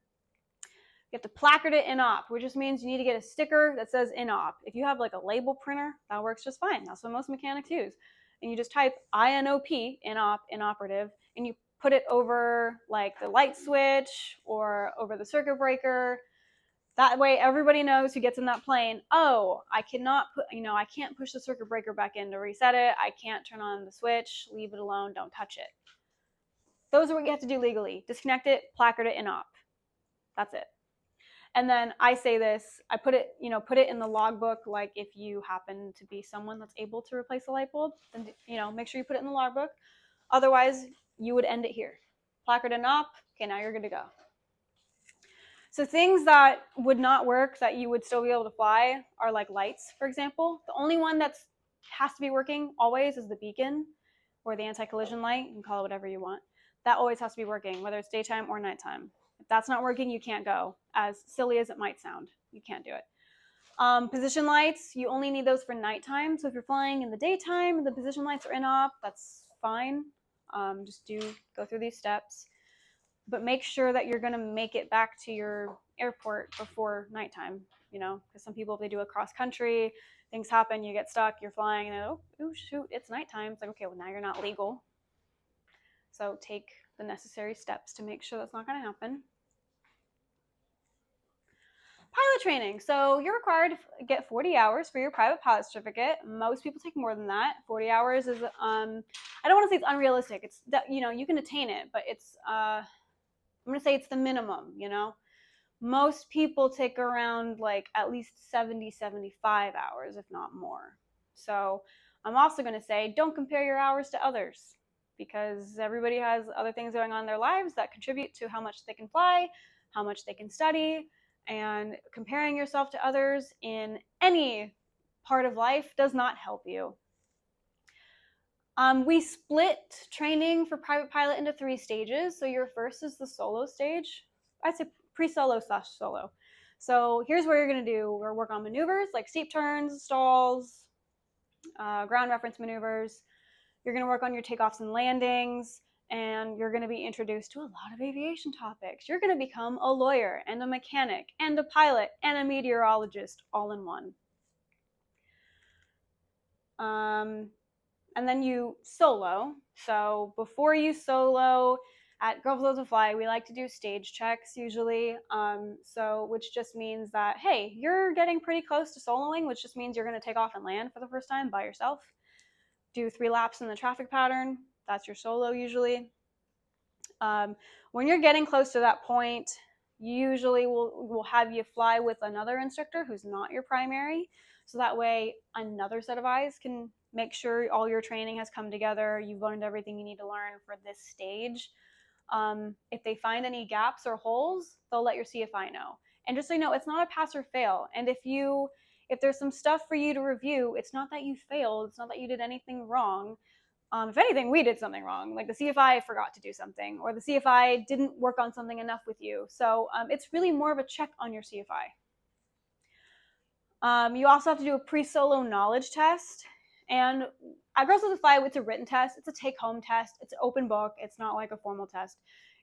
You have to placard it inop, which just means you need to get a sticker that says inop. If you have like a label printer, that works just fine. That's what most mechanics use. And you just type INOP, inop, inoperative, and you put it over like the light switch or over the circuit breaker. That way everybody knows who gets in that plane, oh, I can't push the circuit breaker back in to reset it. I can't turn on the switch, leave it alone, don't touch it. Those are what you have to do legally. Disconnect it, placard it, inop. That's it. And then I say this, I put it in the logbook, like if you happen to be someone that's able to replace a light bulb, then, make sure you put it in the logbook. Otherwise, you would end it here. Placard inop, okay, now you're good to go. So things that would not work that you would still be able to fly are like lights, for example. The only one that has to be working always is the beacon or the anti-collision light. You can call it whatever you want. That always has to be working, whether it's daytime or nighttime. If that's not working, you can't go. As silly as it might sound, you can't do it. Position lights, you only need those for nighttime. So if you're flying in the daytime and the position lights are inop, that's fine. Just go through these steps. But make sure that you're going to make it back to your airport before nighttime, because some people, if they do a cross country, things happen, you get stuck, you're flying, and then, oh shoot, it's nighttime. It's like, okay, well, now you're not legal. So take the necessary steps to make sure that's not going to happen. Pilot training. So you're required to get 40 hours for your private pilot certificate. Most people take more than that. 40 hours is, I don't want to say it's unrealistic. It's that, you can attain it, but it's, I'm going to say it's the minimum, Most people take around like at least 70, 75 hours, if not more. So I'm also going to say, don't compare your hours to others, because everybody has other things going on in their lives that contribute to how much they can fly, how much they can study, and comparing yourself to others in any part of life does not help you. We split training for private pilot into 3 stages. So your first is the solo stage. I'd say pre-solo/solo. So here's what you're going to do. We're work on maneuvers like steep turns, stalls, ground reference maneuvers. You're going to work on your takeoffs and landings, and you're going to be introduced to a lot of aviation topics. You're going to become a lawyer and a mechanic and a pilot and a meteorologist all in one. And then you solo. So before you solo, at Girls Love to Fly, we like to do stage checks usually. Which just means that, hey, you're getting pretty close to soloing, which just means you're going to take off and land for the first time by yourself. Do 3 laps in the traffic pattern. That's your solo usually. When you're getting close to that point, usually we'll have you fly with another instructor who's not your primary. So that way another set of eyes can make sure all your training has come together. You've learned everything you need to learn for this stage. If they find any gaps or holes, they'll let your CFI know. And just so you know, it's not a pass or fail. And if there's some stuff for you to review, it's not that you failed. It's not that you did anything wrong. If anything, we did something wrong. Like the CFI forgot to do something, or the CFI didn't work on something enough with you. So it's really more of a check on your CFI. You also have to do a pre-solo knowledge test. And at Girls with a Fly, it's a written test. It's a take-home test. It's an open book. It's not like a formal test.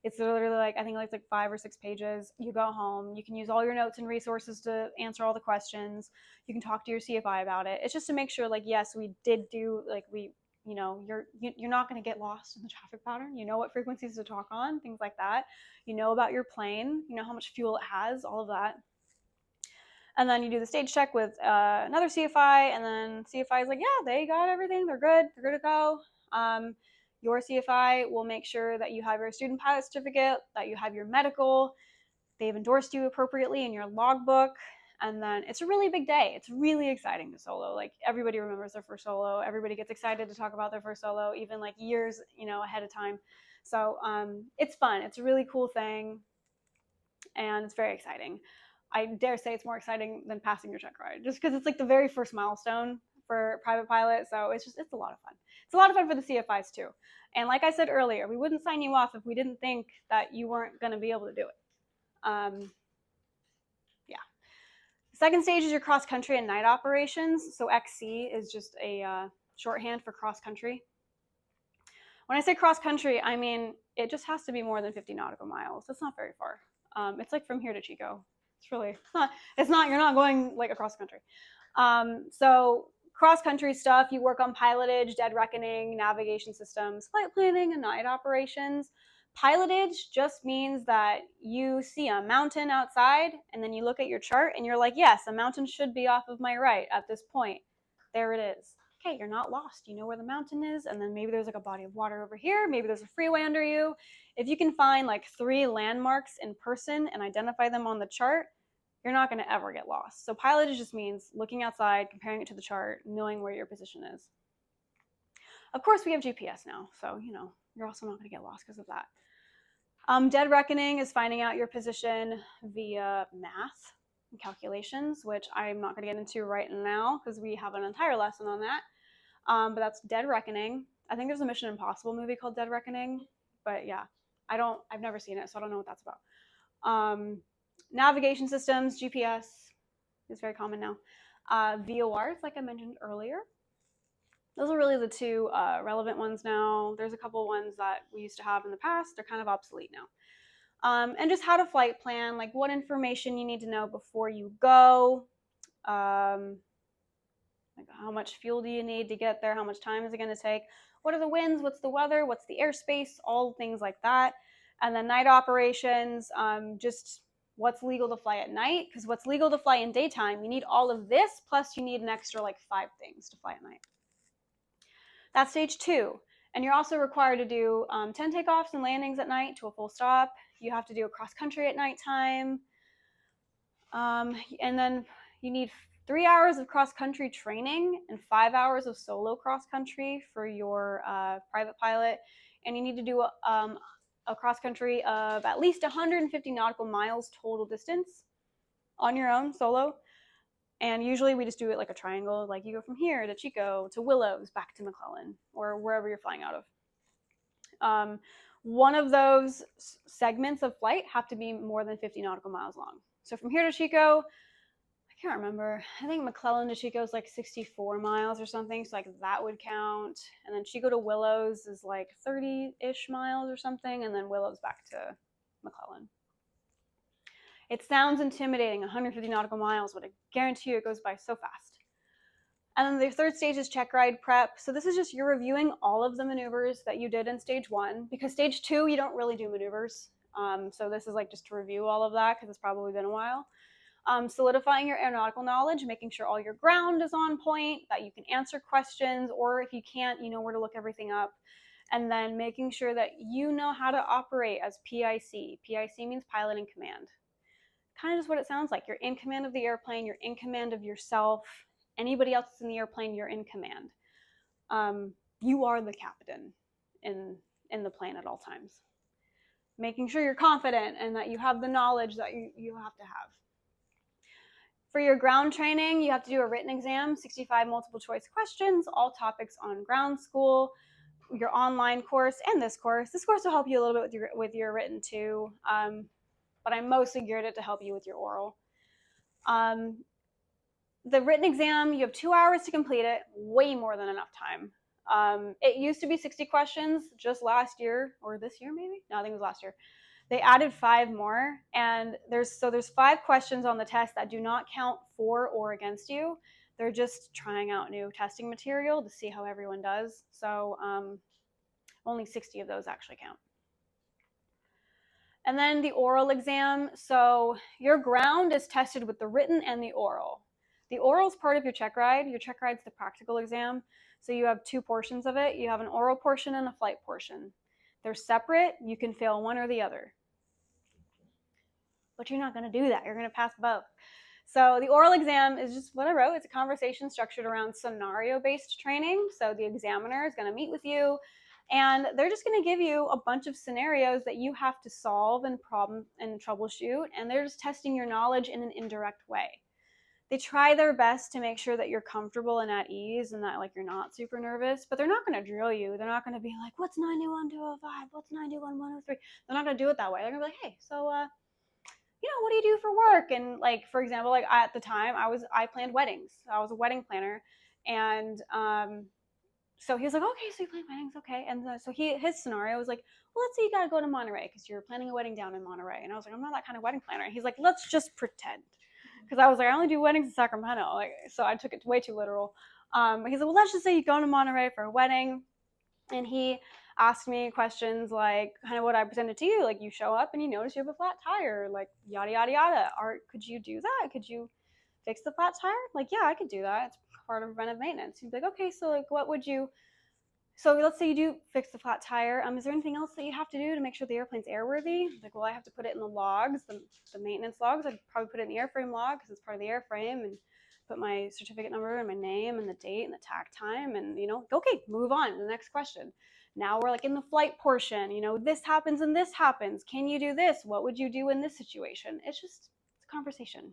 It's literally like, I think like 5 or 6 pages. You go home. You can use all your notes and resources to answer all the questions. You can talk to your CFI about it. It's just to make sure, like, yes, we did do, like, you know, you're not going to get lost in the traffic pattern. You know what frequencies to talk on, things like that. You know about your plane. You know how much fuel it has, all of that. And then you do the stage check with another CFI, and then CFI is like, yeah, they got everything. They're good. They're good to go. Your CFI will make sure that you have your student pilot certificate, that you have your medical, they've endorsed you appropriately in your logbook, and then it's a really big day. It's really exciting to solo. Like, everybody remembers their first solo. Everybody gets excited to talk about their first solo, even like years, you know, ahead of time. So it's fun. It's a really cool thing, and it's very exciting. I dare say it's more exciting than passing your check ride, just because it's like the very first milestone for private pilot. So it's a lot of fun. It's a lot of fun for the CFIs too. And like I said earlier, we wouldn't sign you off if we didn't think that you weren't going to be able to do it. Yeah. Second stage is your cross country and night operations. So XC is just a shorthand for cross country. When I say cross country, I mean it just has to be more than 50 nautical miles. That's not very far. It's like from here to Chico. It's not, you're not going like across country. So cross country stuff, you work on pilotage, dead reckoning, navigation systems, flight planning, and night operations. Pilotage just means that you see a mountain outside and then you look at your chart and you're like, yes, a mountain should be off of my right at this point. There it is. Okay, you're not lost. You know where the mountain is, and then maybe there's like a body of water over here. Maybe there's a freeway under you. If you can find like 3 landmarks in person and identify them on the chart, you're not going to ever get lost. So pilotage just means looking outside, comparing it to the chart, knowing where your position is. Of course, we have GPS now, so you know you're also not going to get lost because of that. Dead reckoning is finding out your position via math and calculations, which I'm not going to get into right now because we have an entire lesson on that. But that's dead reckoning. I think there's a Mission Impossible movie called Dead Reckoning, but yeah, I've never seen it, so I don't know what that's about. Navigation systems, GPS is very common now. VORs, like I mentioned earlier. Those are really the 2 relevant ones now. There's a couple ones that we used to have in the past. They're kind of obsolete now. And just how to flight plan, like what information you need to know before you go. Like how much fuel do you need to get there? How much time is it going to take? What are the winds? What's the weather? What's the airspace? All things like that. And then night operations, just what's legal to fly at night, because what's legal to fly in daytime, you need all of this, plus you need an extra like 5 things to fly at night. That's stage 2. And you're also required to do 10 takeoffs and landings at night to a full stop. You have to do a cross country at nighttime. And then you need 3 hours of cross country training and 5 hours of solo cross country for your private pilot. And you need to do a cross country of at least 150 nautical miles total distance on your own solo. And usually we just do it like a triangle, like you go from here to Chico to Willows back to McClellan or wherever you're flying out of. One of those segments of flight have to be more than 50 nautical miles long. So from here to Chico, I can't remember. I think McClellan to Chico is like 64 miles or something. So like that would count. And then Chico to Willows is like 30-ish miles or something. And then Willows back to McClellan. It sounds intimidating, 150 nautical miles, but I guarantee you it goes by so fast. And then the third stage is check ride prep. So this is just you're reviewing all of the maneuvers that you did in stage 1, because stage 2, you don't really do maneuvers. So this is like just to review all of that because it's probably been a while. Solidifying your aeronautical knowledge, making sure all your ground is on point, that you can answer questions, or if you can't, you know where to look everything up. And then making sure that you know how to operate as PIC. PIC means pilot in command. Kind of just what it sounds like. You're in command of the airplane, you're in command of yourself. Anybody else that's in the airplane, you're in command. You are the captain in the plane at all times. Making sure you're confident and that you have the knowledge that you have to have. For your ground training, you have to do a written exam, 65 multiple choice questions, all topics on ground school, your online course, and this course. This course will help you a little bit with your written too, but I mostly geared it to help you with your oral. the written exam, you have 2 hours to complete it, way more than enough time. It used to be 60 questions just last year, or this year maybe? No, I think it was last year. They added 5 more, and there's 5 questions on the test that do not count for or against you. They're just trying out new testing material to see how everyone does. So only 60 of those actually count. And then the oral exam. So your ground is tested with the written and the oral. The oral is part of your check ride. Your check ride's the practical exam. So you have 2 portions of it. You have an oral portion and a flight portion. They're separate. You can fail one or the other. But you're not going to do that. You're going to pass both. So the oral exam is just what I wrote. It's a conversation structured around scenario-based training. So the examiner is going to meet with you, and they're just going to give you a bunch of scenarios that you have to solve and problem and troubleshoot, and they're just testing your knowledge in an indirect way. They try their best to make sure that you're comfortable and at ease and that like you're not super nervous, but they're not going to drill you. They're not going to be like, what's 921-205? What's 921-103? They're not going to do it that way. They're going to be like, hey, so what do you do for work? And like, for example, like at the time I planned weddings. I was a wedding planner. And so he was like, okay, so you plan weddings, okay. And so his scenario was like, well, let's say you got to go to Monterey because you're planning a wedding down in Monterey. And I was like, I'm not that kind of wedding planner. And he's like, let's just pretend. Because I was like, I only do weddings in Sacramento. Like, so I took it way too literal. He's like, well, let's just say you go to Monterey for a wedding. And he asked me questions like kind of what I presented to you. Like, you show up and you notice you have a flat tire, like yada, yada, yada. Could you do that? Could you fix the flat tire? Like, yeah, I could do that. It's part of preventive maintenance. He'd be like, okay, so like what would you, so let's say you do fix the flat tire. Is there anything else that you have to do to make sure the airplane's airworthy? Like, well, I have to put it in the logs, the maintenance logs. I'd probably put it in the airframe log because it's part of the airframe, and put my certificate number and my name and the date and the tack time, and okay, move on to the next question. Now we're like in the flight portion. This happens and this happens. Can you do this? What would you do in this situation? It's a conversation.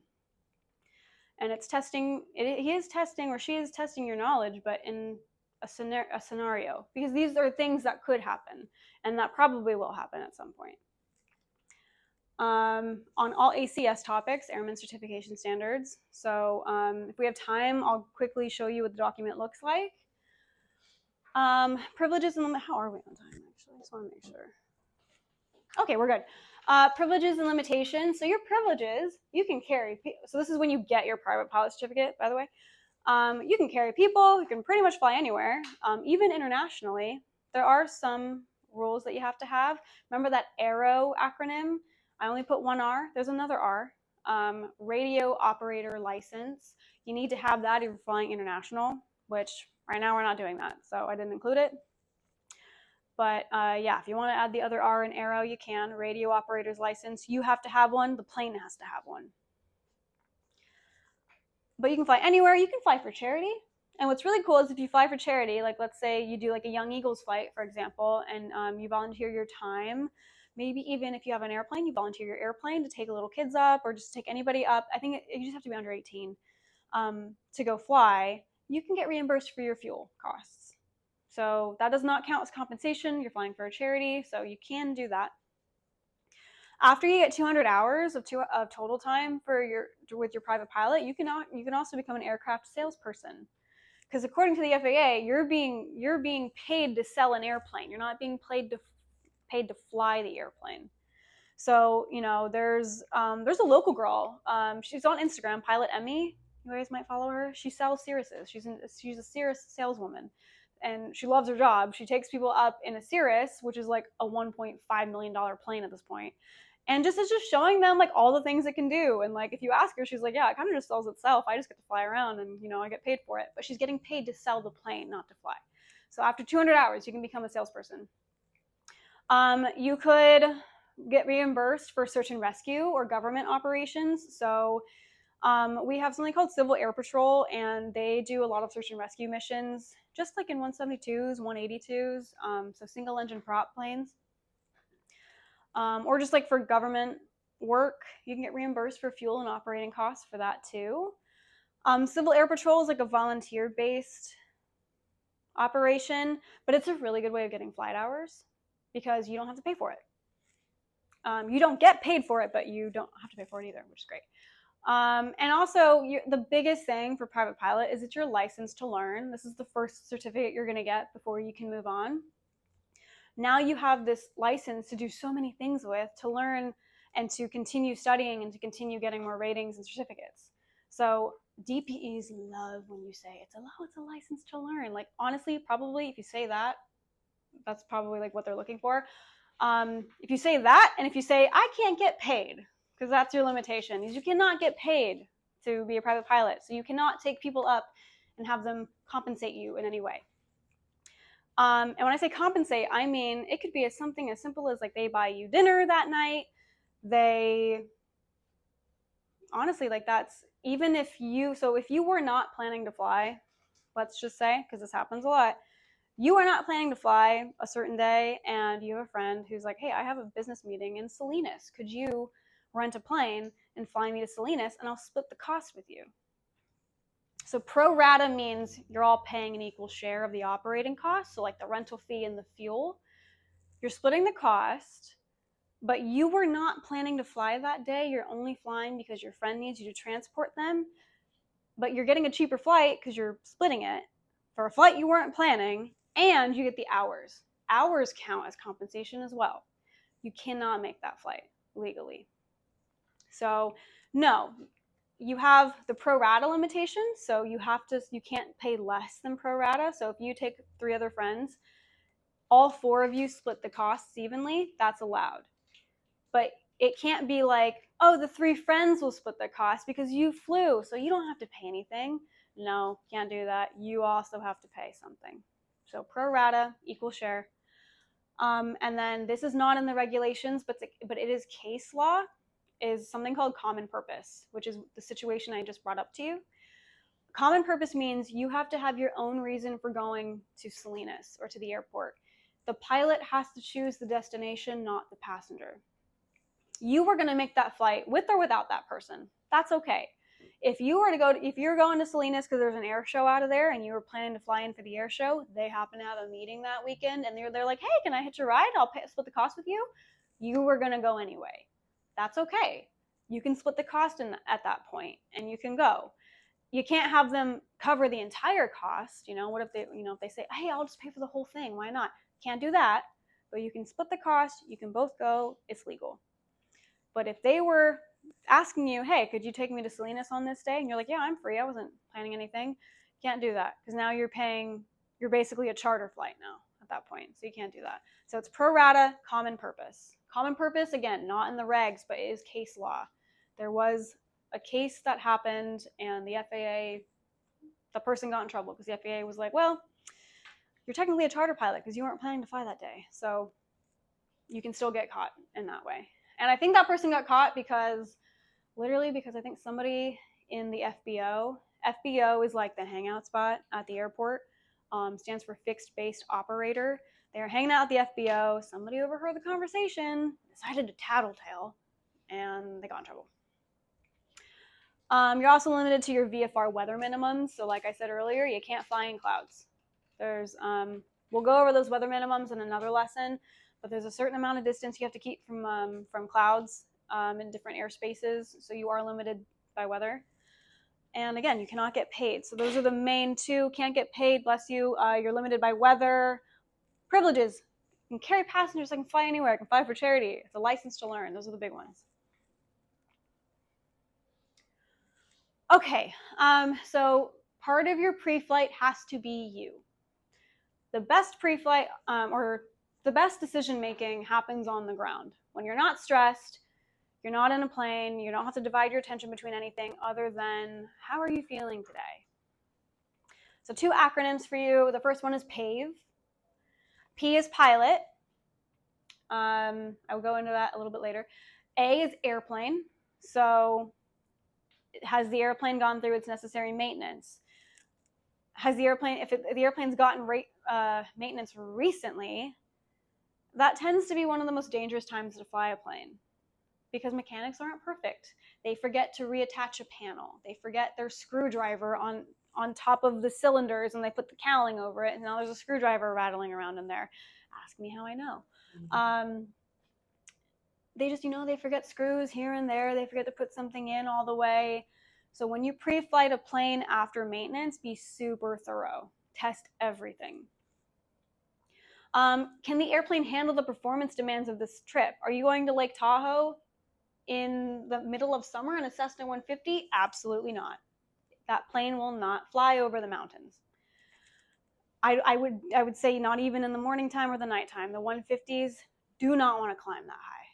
And it's testing, he is testing or she is testing your knowledge, but in a scenario, because these are things that could happen and that probably will happen at some point. On all ACS topics, Airman Certification Standards. So if we have time, I'll quickly show you what the document looks like. Privileges and how are we on time, actually? I just want to make sure. Okay, we're good. Privileges and limitations. So your privileges, you can carry. So this is when you get your private pilot certificate, by the way. You can carry people. You can pretty much fly anywhere, even internationally. There are some rules that you have to have. Remember that ARROW acronym? I only put 1 R. There's another R. Radio operator license. You need to have that if you're flying international, which right now we're not doing that, so I didn't include it. But yeah, if you want to add the other R in ARROW, you can. Radio operator's license. You have to have one. The plane has to have one. But you can fly anywhere. You can fly for charity. And what's really cool is if you fly for charity, like let's say you do like a Young Eagles flight, for example, and you volunteer your time. Maybe even if you have an airplane, you volunteer your airplane to take little kids up or just take anybody up. I think you just have to be under 18 to go fly. You can get reimbursed for your fuel costs. So that does not count as compensation. You're flying for a charity, so you can do that. After you get 200 hours of total time with your private pilot, you can also become an aircraft salesperson. Because according to the FAA, you're being paid to sell an airplane. You're not being paid to fly the airplane. So there's a local girl. She's on Instagram, Pilot Emmy. You guys might follow her. She sells Cirruses. She's a Cirrus saleswoman, and she loves her job. She takes people up in a Cirrus, which is like a $1.5 million plane at this point. And it's just showing them like all the things it can do. And like if you ask her, she's like, yeah, it kind of just sells itself. I just get to fly around and I get paid for it. But she's getting paid to sell the plane, not to fly. So after 200 hours, you can become a salesperson. You could get reimbursed for search and rescue or government operations. So we have something called Civil Air Patrol, and they do a lot of search and rescue missions, just like in 172s, 182s, so single engine prop planes. Or just like for government work, you can get reimbursed for fuel and operating costs for that too. Civil Air Patrol is like a volunteer-based operation, but it's a really good way of getting flight hours because you don't have to pay for it. You don't get paid for it, but you don't have to pay for it either, which is great. And also, the biggest thing for private pilot is that you're licensed to learn. This is the first certificate you're going to get before you can move on. Now you have this license to do so many things with, to learn and to continue studying and to continue getting more ratings and certificates. So DPEs love when you say it's a license to learn. Like, honestly, probably if you say that, that's probably like what they're looking for. If you say that, and if you say I can't get paid, because that's your limitation, is you cannot get paid to be a private pilot. So you cannot take people up and have them compensate you in any way. And when I say compensate, I mean it could be something as simple as like they buy you dinner that night. They honestly, like, that's even if you were not planning to fly, let's just say, because this happens a lot, you are not planning to fly a certain day and you have a friend who's like, hey, I have a business meeting in Salinas. Could you rent a plane and fly me to Salinas and I'll split the cost with you? So pro rata means you're all paying an equal share of the operating costs. So like the rental fee and the fuel, you're splitting the cost, but you were not planning to fly that day. You're only flying because your friend needs you to transport them, but you're getting a cheaper flight because you're splitting it for a flight you weren't planning, and you get the hours. Hours count as compensation as well. You cannot make that flight legally. So no, you have the pro rata limitation. So you can't pay less than pro rata. So if you take 3 other friends, all 4 of you split the costs evenly, that's allowed. But it can't be like, oh, the 3 friends will split the cost because you flew, so you don't have to pay anything. No, can't do that. You also have to pay something. So pro rata, equal share. And then this is not in the regulations, but it is case law, is something called common purpose, which is the situation I just brought up to you. Common purpose means you have to have your own reason for going to Salinas or to the airport. The pilot has to choose the destination, not the passenger. You were going to make that flight with or without that person. That's okay. If you're going to Salinas because there's an air show out of there and you were planning to fly in for the air show, they happen to have a meeting that weekend and they're like, hey, can I hitch a ride? I'll split the cost with you. You were going to go anyway. That's okay. You can split the cost at that point and you can go. You can't have them cover the entire cost. What if they say, hey, I'll just pay for the whole thing. Why not? Can't do that. But you can split the cost. You can both go. It's legal. But if they were asking you, hey, could you take me to Salinas on this day? And you're like, yeah, I'm free. I wasn't planning anything. Can't do that because now you're basically a charter flight now at that point. So you can't do that. So it's pro rata, common purpose. Common purpose, again, not in the regs, but it is case law. There was a case that happened and the FAA, the person got in trouble because the FAA was like, well, you're technically a charter pilot because you weren't planning to fly that day. So you can still get caught in that way. And I think that person got caught because I think somebody in the FBO is like the hangout spot at the airport, stands for fixed based operator. They were hanging out at the FBO. Somebody overheard the conversation, decided to tattletale, and they got in trouble. You're also limited to your VFR weather minimums. So like I said earlier, you can't fly in clouds. We'll go over those weather minimums in another lesson, but there's a certain amount of distance you have to keep from clouds in different airspaces. So you are limited by weather. And again, you cannot get paid. So those are the main 2. Can't get paid, bless you. You're limited by weather. Privileges. I can carry passengers. I can fly anywhere. I can fly for charity. It's a license to learn. Those are the big ones. Okay, so part of your pre-flight has to be you. The best pre-flight or the best decision making happens on the ground. When you're not stressed, you're not in a plane, you don't have to divide your attention between anything other than how are you feeling today? So 2 acronyms for you. The first one is PAVE. P is pilot. I will go into that a little bit later. A is airplane. So has the airplane gone through its necessary maintenance? If the airplane's gotten maintenance recently, that tends to be one of the most dangerous times to fly a plane because mechanics aren't perfect. They forget to reattach a panel. They forget their screwdriver on top of the cylinders and they put the cowling over it and now there's a screwdriver rattling around in there. Ask me how I know. they just, they forget screws here and there. They forget to put something in all the way. So when you pre-flight a plane after maintenance, be super thorough. Test everything. Can the airplane handle the performance demands of this trip? Are you going to Lake Tahoe in the middle of summer in a Cessna 150? Absolutely not. That plane will not fly over the mountains. I would say not even in the morning time or the nighttime. The 150s do not want to climb that high.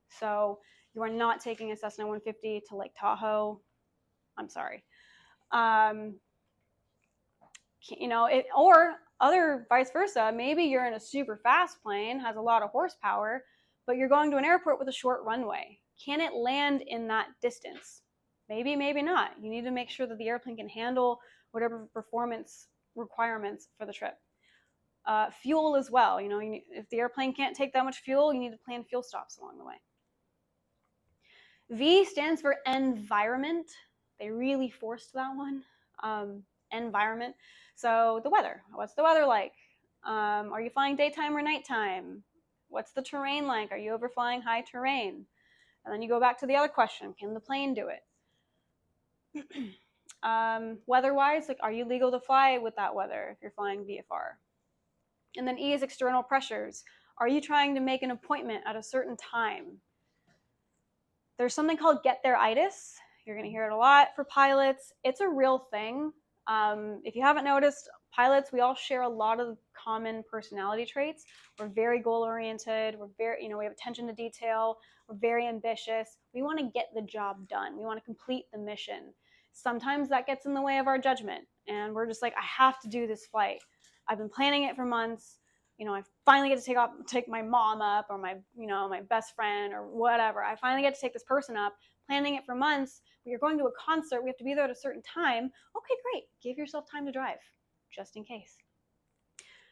So you are not taking a Cessna 150 to Lake Tahoe. I'm sorry. Or other vice versa. Maybe you're in a super fast plane, has a lot of horsepower, but you're going to an airport with a short runway. Can it land in that distance? Maybe, maybe not. You need to make sure that the airplane can handle whatever performance requirements for the trip. Fuel as well. If the airplane can't take that much fuel, you need to plan fuel stops along the way. V stands for environment. They really forced that one. Environment. So the weather. What's the weather like? Are you flying daytime or nighttime? What's the terrain like? Are you overflying high terrain? And then you go back to the other question. Can the plane do it? Weather-wise, are you legal to fly with that weather if you're flying VFR? And then E is external pressures. Are you trying to make an appointment at a certain time? There's something called get there-itis. You're going to hear it a lot for pilots. It's a real thing. If you haven't noticed, pilots, we all share a lot of common personality traits. We're very goal-oriented. We have attention to detail. We're very ambitious. We want to get the job done. We want to complete the mission. Sometimes that gets in the way of our judgment, and we're just like, I have to do this flight. I've been planning it for months. I finally get to take my mom up, or my best friend, or whatever. I finally get to take this person up, planning it for months. We're going to a concert. We have to be there at a certain time. Okay, great. Give yourself time to drive, just in case.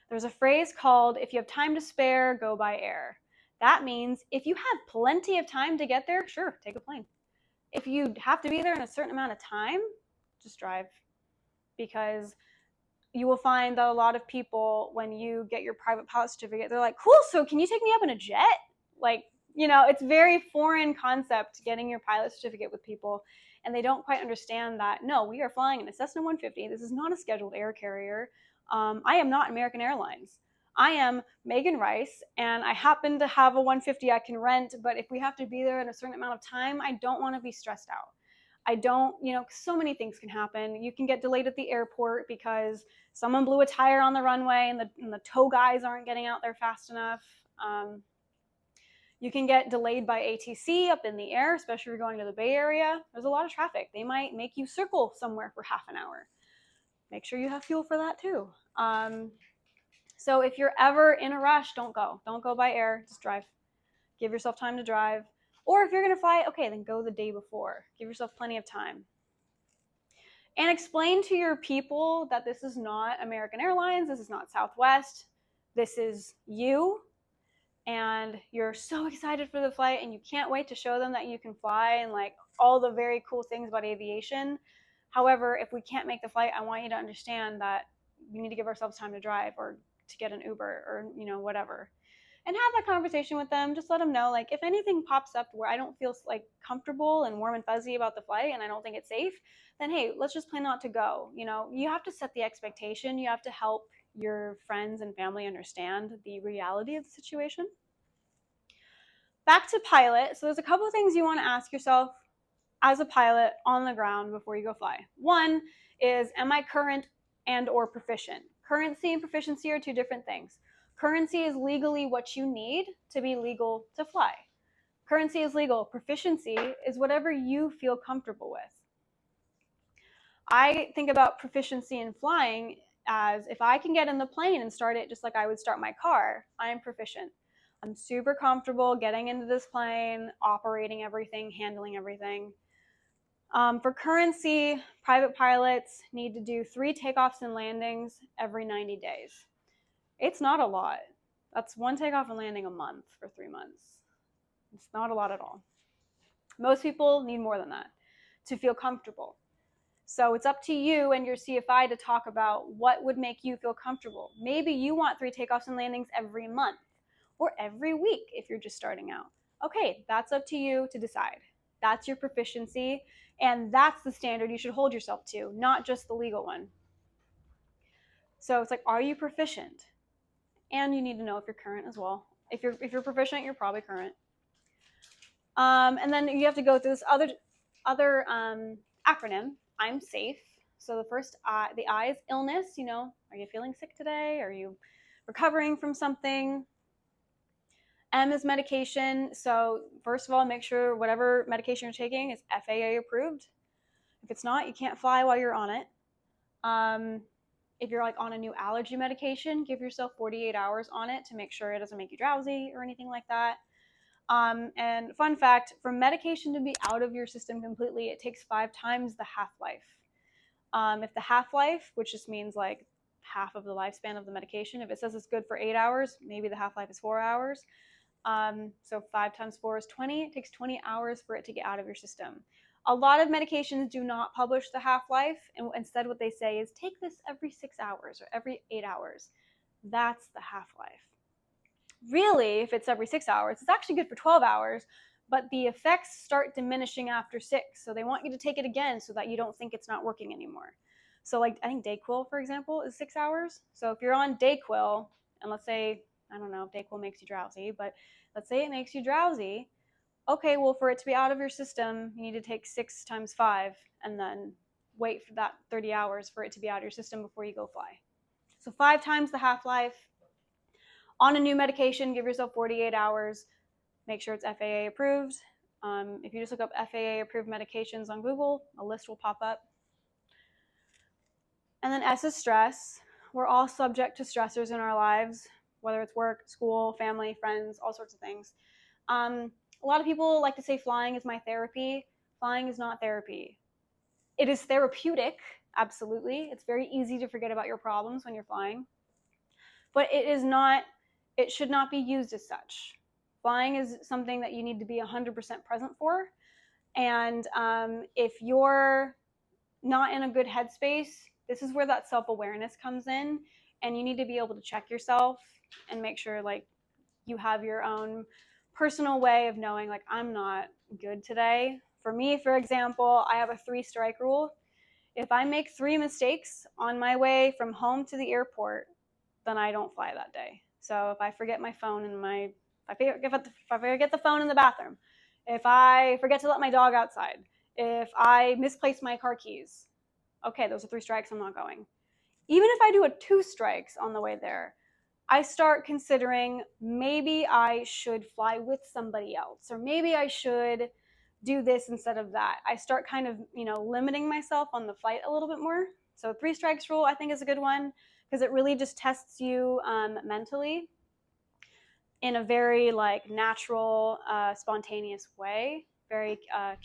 There's a phrase called, if you have time to spare, go by air. That means if you have plenty of time to get there, sure, take a plane. If you have to be there in a certain amount of time, just drive. Because you will find that a lot of people, when you get your private pilot certificate, they're like, cool, so can you take me up in a jet? It's very foreign concept getting your pilot certificate with people, and they don't quite understand that, no, we are flying in a Cessna 150. This is not a scheduled air carrier. I am not American Airlines. I am Meghan Rice, and I happen to have a 150 I can rent, but if we have to be there in a certain amount of time, I don't want to be stressed out. I don't, so many things can happen. You can get delayed at the airport because someone blew a tire on the runway and the tow guys aren't getting out there fast enough. You can get delayed by ATC up in the air, especially if you're going to the Bay Area. There's a lot of traffic. They might make you circle somewhere for half an hour. Make sure you have fuel for that too. So if you're ever in a rush, don't go. Don't go by air, just drive. Give yourself time to drive. Or if you're gonna fly, okay, then go the day before. Give yourself plenty of time. And explain to your people that this is not American Airlines, this is not Southwest, this is you, and you're so excited for the flight and you can't wait to show them that you can fly and all the very cool things about aviation. However, if we can't make the flight, I want you to understand that we need to give ourselves time to drive or to get an Uber or whatever. And have that conversation with them. Just let them know, if anything pops up where I don't feel comfortable and warm and fuzzy about the flight and I don't think it's safe, then hey, let's just plan not to go. You have to set the expectation. You have to help your friends and family understand the reality of the situation. Back to pilot. So there's a couple of things you want to ask yourself as a pilot on the ground before you go fly. One is, am I current and or proficient? Currency and proficiency are two different things. Currency is legally what you need to be legal to fly. Currency is legal. Proficiency is whatever you feel comfortable with. I think about proficiency in flying as if I can get in the plane and start it just like I would start my car, I am proficient. I'm super comfortable getting into this plane, operating everything, handling everything. For currency, private pilots need to do 3 takeoffs and landings every 90 days. It's not a lot. That's 1 takeoff and landing a month for 3 months. It's not a lot at all. Most people need more than that to feel comfortable. So it's up to you and your CFI to talk about what would make you feel comfortable. Maybe you want 3 takeoffs and landings every month or every week if you're just starting out. Okay, that's up to you to decide. That's your proficiency, and that's the standard you should hold yourself to, not just the legal one. So it's like, are you proficient? And you need to know if you're current as well. If you're proficient, you're probably current. And then you have to go through this other acronym. I'm safe. So the first the I is illness. You know, are you feeling sick today? Are you recovering from something? M is medication. So first of all, make sure whatever medication you're taking is FAA approved. If it's not, you can't fly while you're on it. If you're like on a new allergy medication, give yourself 48 hours on it to make sure it doesn't make you drowsy or anything like that. And fun fact, for medication to be out of your system completely, it takes 5 times the half-life. If the half-life, which just means like half of the lifespan of the medication, if it says it's good for 8 hours, maybe the half-life is 4 hours. So 5 times 4 is 20. It takes 20 hours for it to get out of your system. A lot of medications do not publish the half-life, and instead what they say is take this every 6 hours or every 8 hours. That's the half-life. Really, if it's every 6 hours, it's actually good for 12 hours, but the effects start diminishing after 6. So they want you to take it again so that you don't think it's not working anymore. So like, I think Dayquil, for example, is 6 hours. So if you're on Dayquil, and let's say, I don't know if Dayquil makes you drowsy, but let's say it makes you drowsy. Okay, well, for it to be out of your system, you need to take 6 times 5 and then wait for that 30 hours for it to be out of your system before you go fly. So 5 times the half-life. On a new medication, give yourself 48 hours. Make sure it's FAA approved. If you just look up FAA approved medications on Google, a list will pop up. And then S is stress. We're all subject to stressors in our lives, whether it's work, school, family, friends, all sorts of things. A lot of people like to say flying is my therapy. Flying is not therapy. It is therapeutic, absolutely. It's very easy to forget about your problems when you're flying. But it should not be used as such. Flying is something that you need to be 100% present for. And if you're not in a good headspace, this is where that self-awareness comes in. And you need to be able to check yourself and make sure like you have your own personal way of knowing like, I'm not good today. For me, for example, I have a 3-strike rule. If I make 3 mistakes on my way from home to the airport, then I don't fly that day. So if I forget my phone if I forget the phone in the bathroom, if I forget to let my dog outside, if I misplace my car keys, okay, those are 3 strikes, I'm not going. Even if I do a 2 strikes on the way there, I start considering maybe I should fly with somebody else, or maybe I should do this instead of that. I start kind of, limiting myself on the flight a little bit more. So 3 strikes rule, I think, is a good one because it really just tests you mentally in a very like natural, spontaneous way, very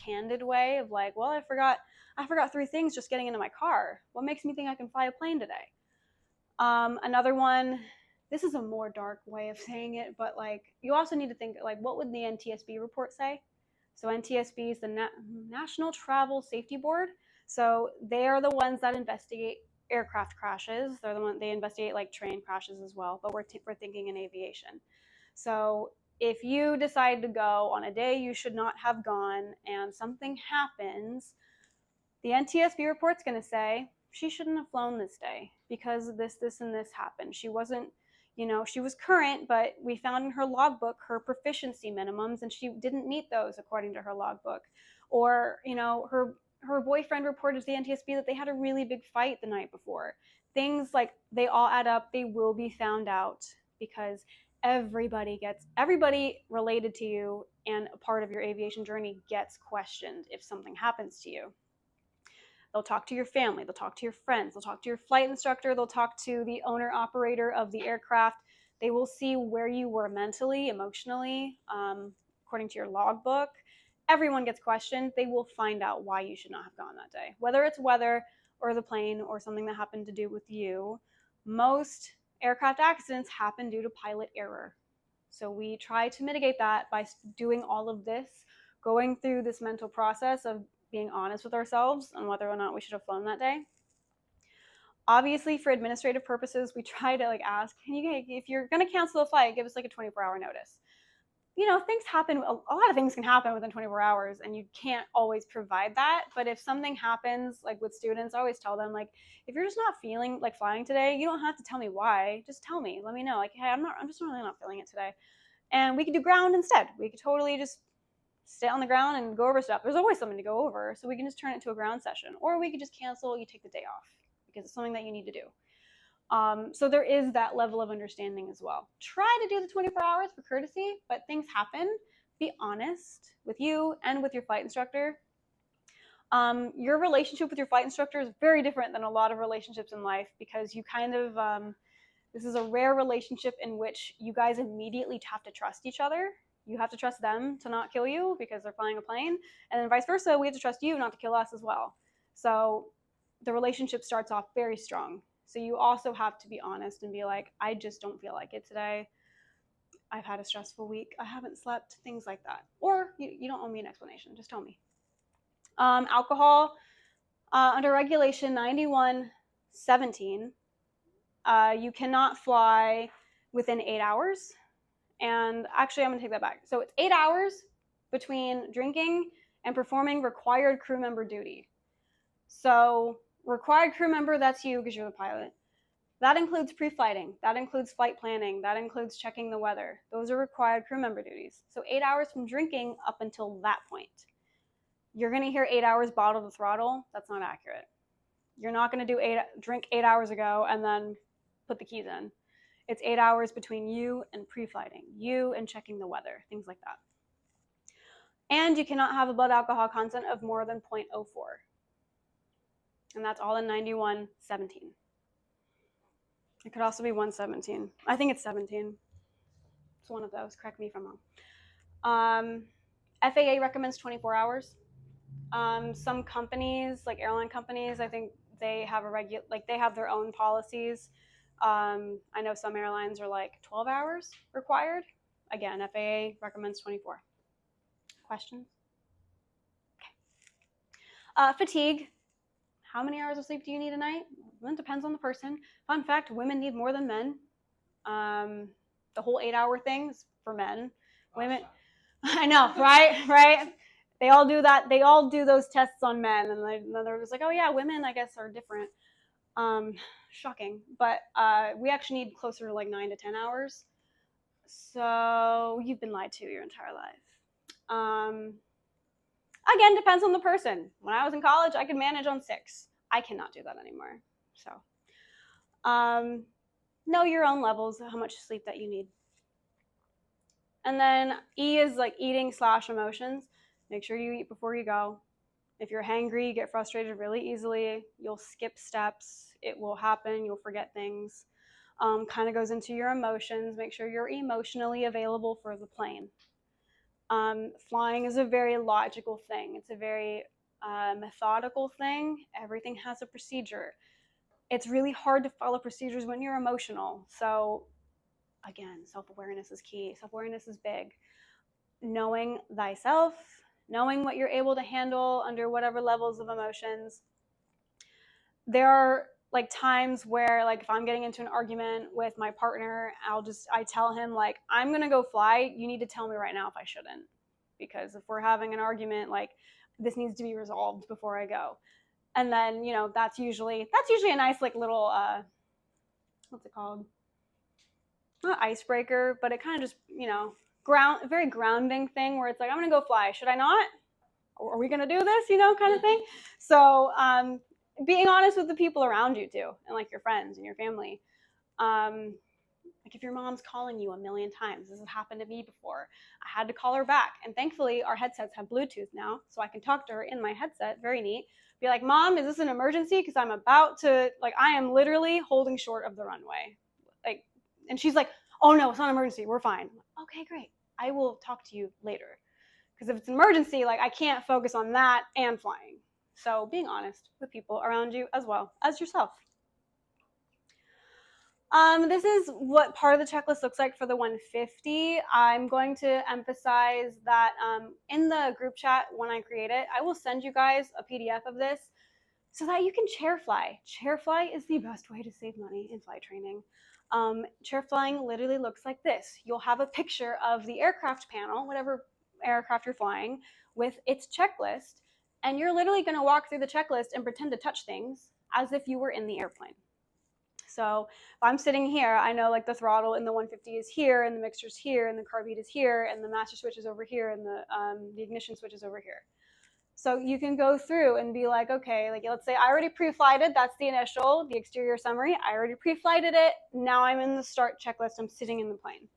candid way of like, well, I forgot 3 things just getting into my car. What makes me think I can fly a plane today? Another one, this is a more dark way of saying it, but like you also need to think like, what would the NTSB report say? So NTSB is the National Travel Safety Board. So they are the ones that investigate aircraft crashes. They're the ones they investigate like train crashes as well, but we're thinking in aviation. So if you decide to go on a day you should not have gone and something happens, the NTSB report's going to say she shouldn't have flown this day because this, and this happened. She wasn't, she was current, but we found in her logbook her proficiency minimums and she didn't meet those according to her logbook. Or, her boyfriend reported to the NTSB that they had a really big fight the night before. Things like they all add up. They will be found out because everybody related to you and a part of your aviation journey gets questioned if something happens to you. They'll talk to your family, they'll talk to your friends, they'll talk to your flight instructor, they'll talk to the owner operator of the aircraft. They will see where you were mentally, emotionally, according to your logbook. Everyone gets questioned. They will find out why you should not have gone that day. Whether it's weather or the plane or something that happened to do with you, most aircraft accidents happen due to pilot error. So we try to mitigate that by doing all of this, going through this mental process of being honest with ourselves on whether or not we should have flown that day. Obviously, for administrative purposes, we try to ask, if you're going to cancel a flight, give us a 24-hour notice. things happen. A lot of things can happen within 24 hours, and you can't always provide that. But if something happens, like with students, I always tell them, like, if you're just not feeling like flying today, you don't have to tell me why. Just tell me. Let me know. Like, hey, I'm just really not feeling it today. And we could do ground instead. We could totally just sit on the ground and go over stuff. There's always something to go over, so we can just turn it to a ground session. Or we could just cancel, you take the day off because it's something that you need to do. So there is that level of understanding as well. Try to do the 24 hours for courtesy, but things happen. Be honest with you and with your flight instructor. Your relationship with your flight instructor is very different than a lot of relationships in life, because you kind of, this is a rare relationship in which you guys immediately have to trust each other. You have to trust them to not kill you because they're flying a plane, and then vice versa, we have to trust you not to kill us as well. So the relationship starts off very strong. So you also have to be honest and be like, I just don't feel like it today. I've had a stressful week. I haven't slept, things like that. Or you don't owe me an explanation. Just tell me. Alcohol, under regulation 9117, you cannot fly within 8 hours. And actually, I'm going to take that back. So it's 8 hours between drinking and performing required crew member duty. So required crew member, that's you because you're the pilot. That includes pre-flighting. That includes flight planning. That includes checking the weather. Those are required crew member duties. So 8 hours from drinking up until that point. You're going to hear 8 hours bottle to throttle. That's not accurate. You're not going to drink 8 hours ago and then put the keys in. It's 8 hours between you and pre-flighting, you and checking the weather, things like that. And you cannot have a blood alcohol content of more than 0.04. And that's all in 9117. It could also be 117. I think it's 17. It's one of those. Correct me if I'm wrong. FAA recommends 24 hours. Some companies, like airline companies, I think they have they have their own policies. I know some airlines are like 12 hours required. Again, FAA recommends 24. Questions? Okay. Fatigue. How many hours of sleep do you need a night? Well, it depends on the person. Fun fact, women need more than men. The whole 8-hour thing is for men. Women, I know, right? They all do that. They all do those tests on men, and then they're just like, oh yeah, women, I guess, are different. Shocking. But we actually need closer to like 9 to 10 hours. So you've been lied to your entire life. Again, depends on the person. When I was in college, I could manage on 6. I cannot do that anymore. So know your own levels, how much sleep that you need. And then E is like eating/emotions. Make sure you eat before you go. If you're hangry, you get frustrated really easily. You'll skip steps. It will happen. You'll forget things. Kind of goes into your emotions. Make sure you're emotionally available for the plane. Flying is a very logical thing. It's a very methodical thing. Everything has a procedure. It's really hard to follow procedures when you're emotional. So again, self-awareness is key. Self-awareness is big. Knowing thyself, knowing what you're able to handle under whatever levels of emotions. There are like times where, like, if I'm getting into an argument with my partner, I tell him, like, I'm gonna go fly. You need to tell me right now if I shouldn't, because if we're having an argument, like, this needs to be resolved before I go. And then, that's usually a nice, like, little what's it called? Not icebreaker, but it kind of just, very grounding thing where it's like, I'm gonna go fly. Should I not? Are we gonna do this? Kind of thing. So being honest with the people around you too, and like your friends and your family. Like if your mom's calling you a million times, this has happened to me before. I had to call her back, and thankfully our headsets have Bluetooth now, so I can talk to her in my headset. Very neat. Be like, Mom, is this an emergency? Because I'm about to, I am literally holding short of the runway. And she's like, oh no, it's not an emergency. We're fine. Okay, great. I will talk to you later. Because if it's an emergency, I can't focus on that and flying. So being honest with people around you as well as yourself. This is what part of the checklist looks like for the 150. I'm going to emphasize that in the group chat when I create it, I will send you guys a PDF of this so that you can chair fly. Chair fly is the best way to save money in flight training. Chair flying literally looks like this. You'll have a picture of the aircraft panel, whatever aircraft you're flying, with its checklist, and you're literally going to walk through the checklist and pretend to touch things as if you were in the airplane. So if I'm sitting here, I know like the throttle in the 150 is here, and the mixture's here, and the carb heat is here, and the master switch is over here, and the ignition switch is over here. So you can go through and be like, okay, like let's say I already pre-flighted, that's the initial, the exterior summary. I already pre-flighted it. Now I'm in the start checklist. I'm sitting in the plane.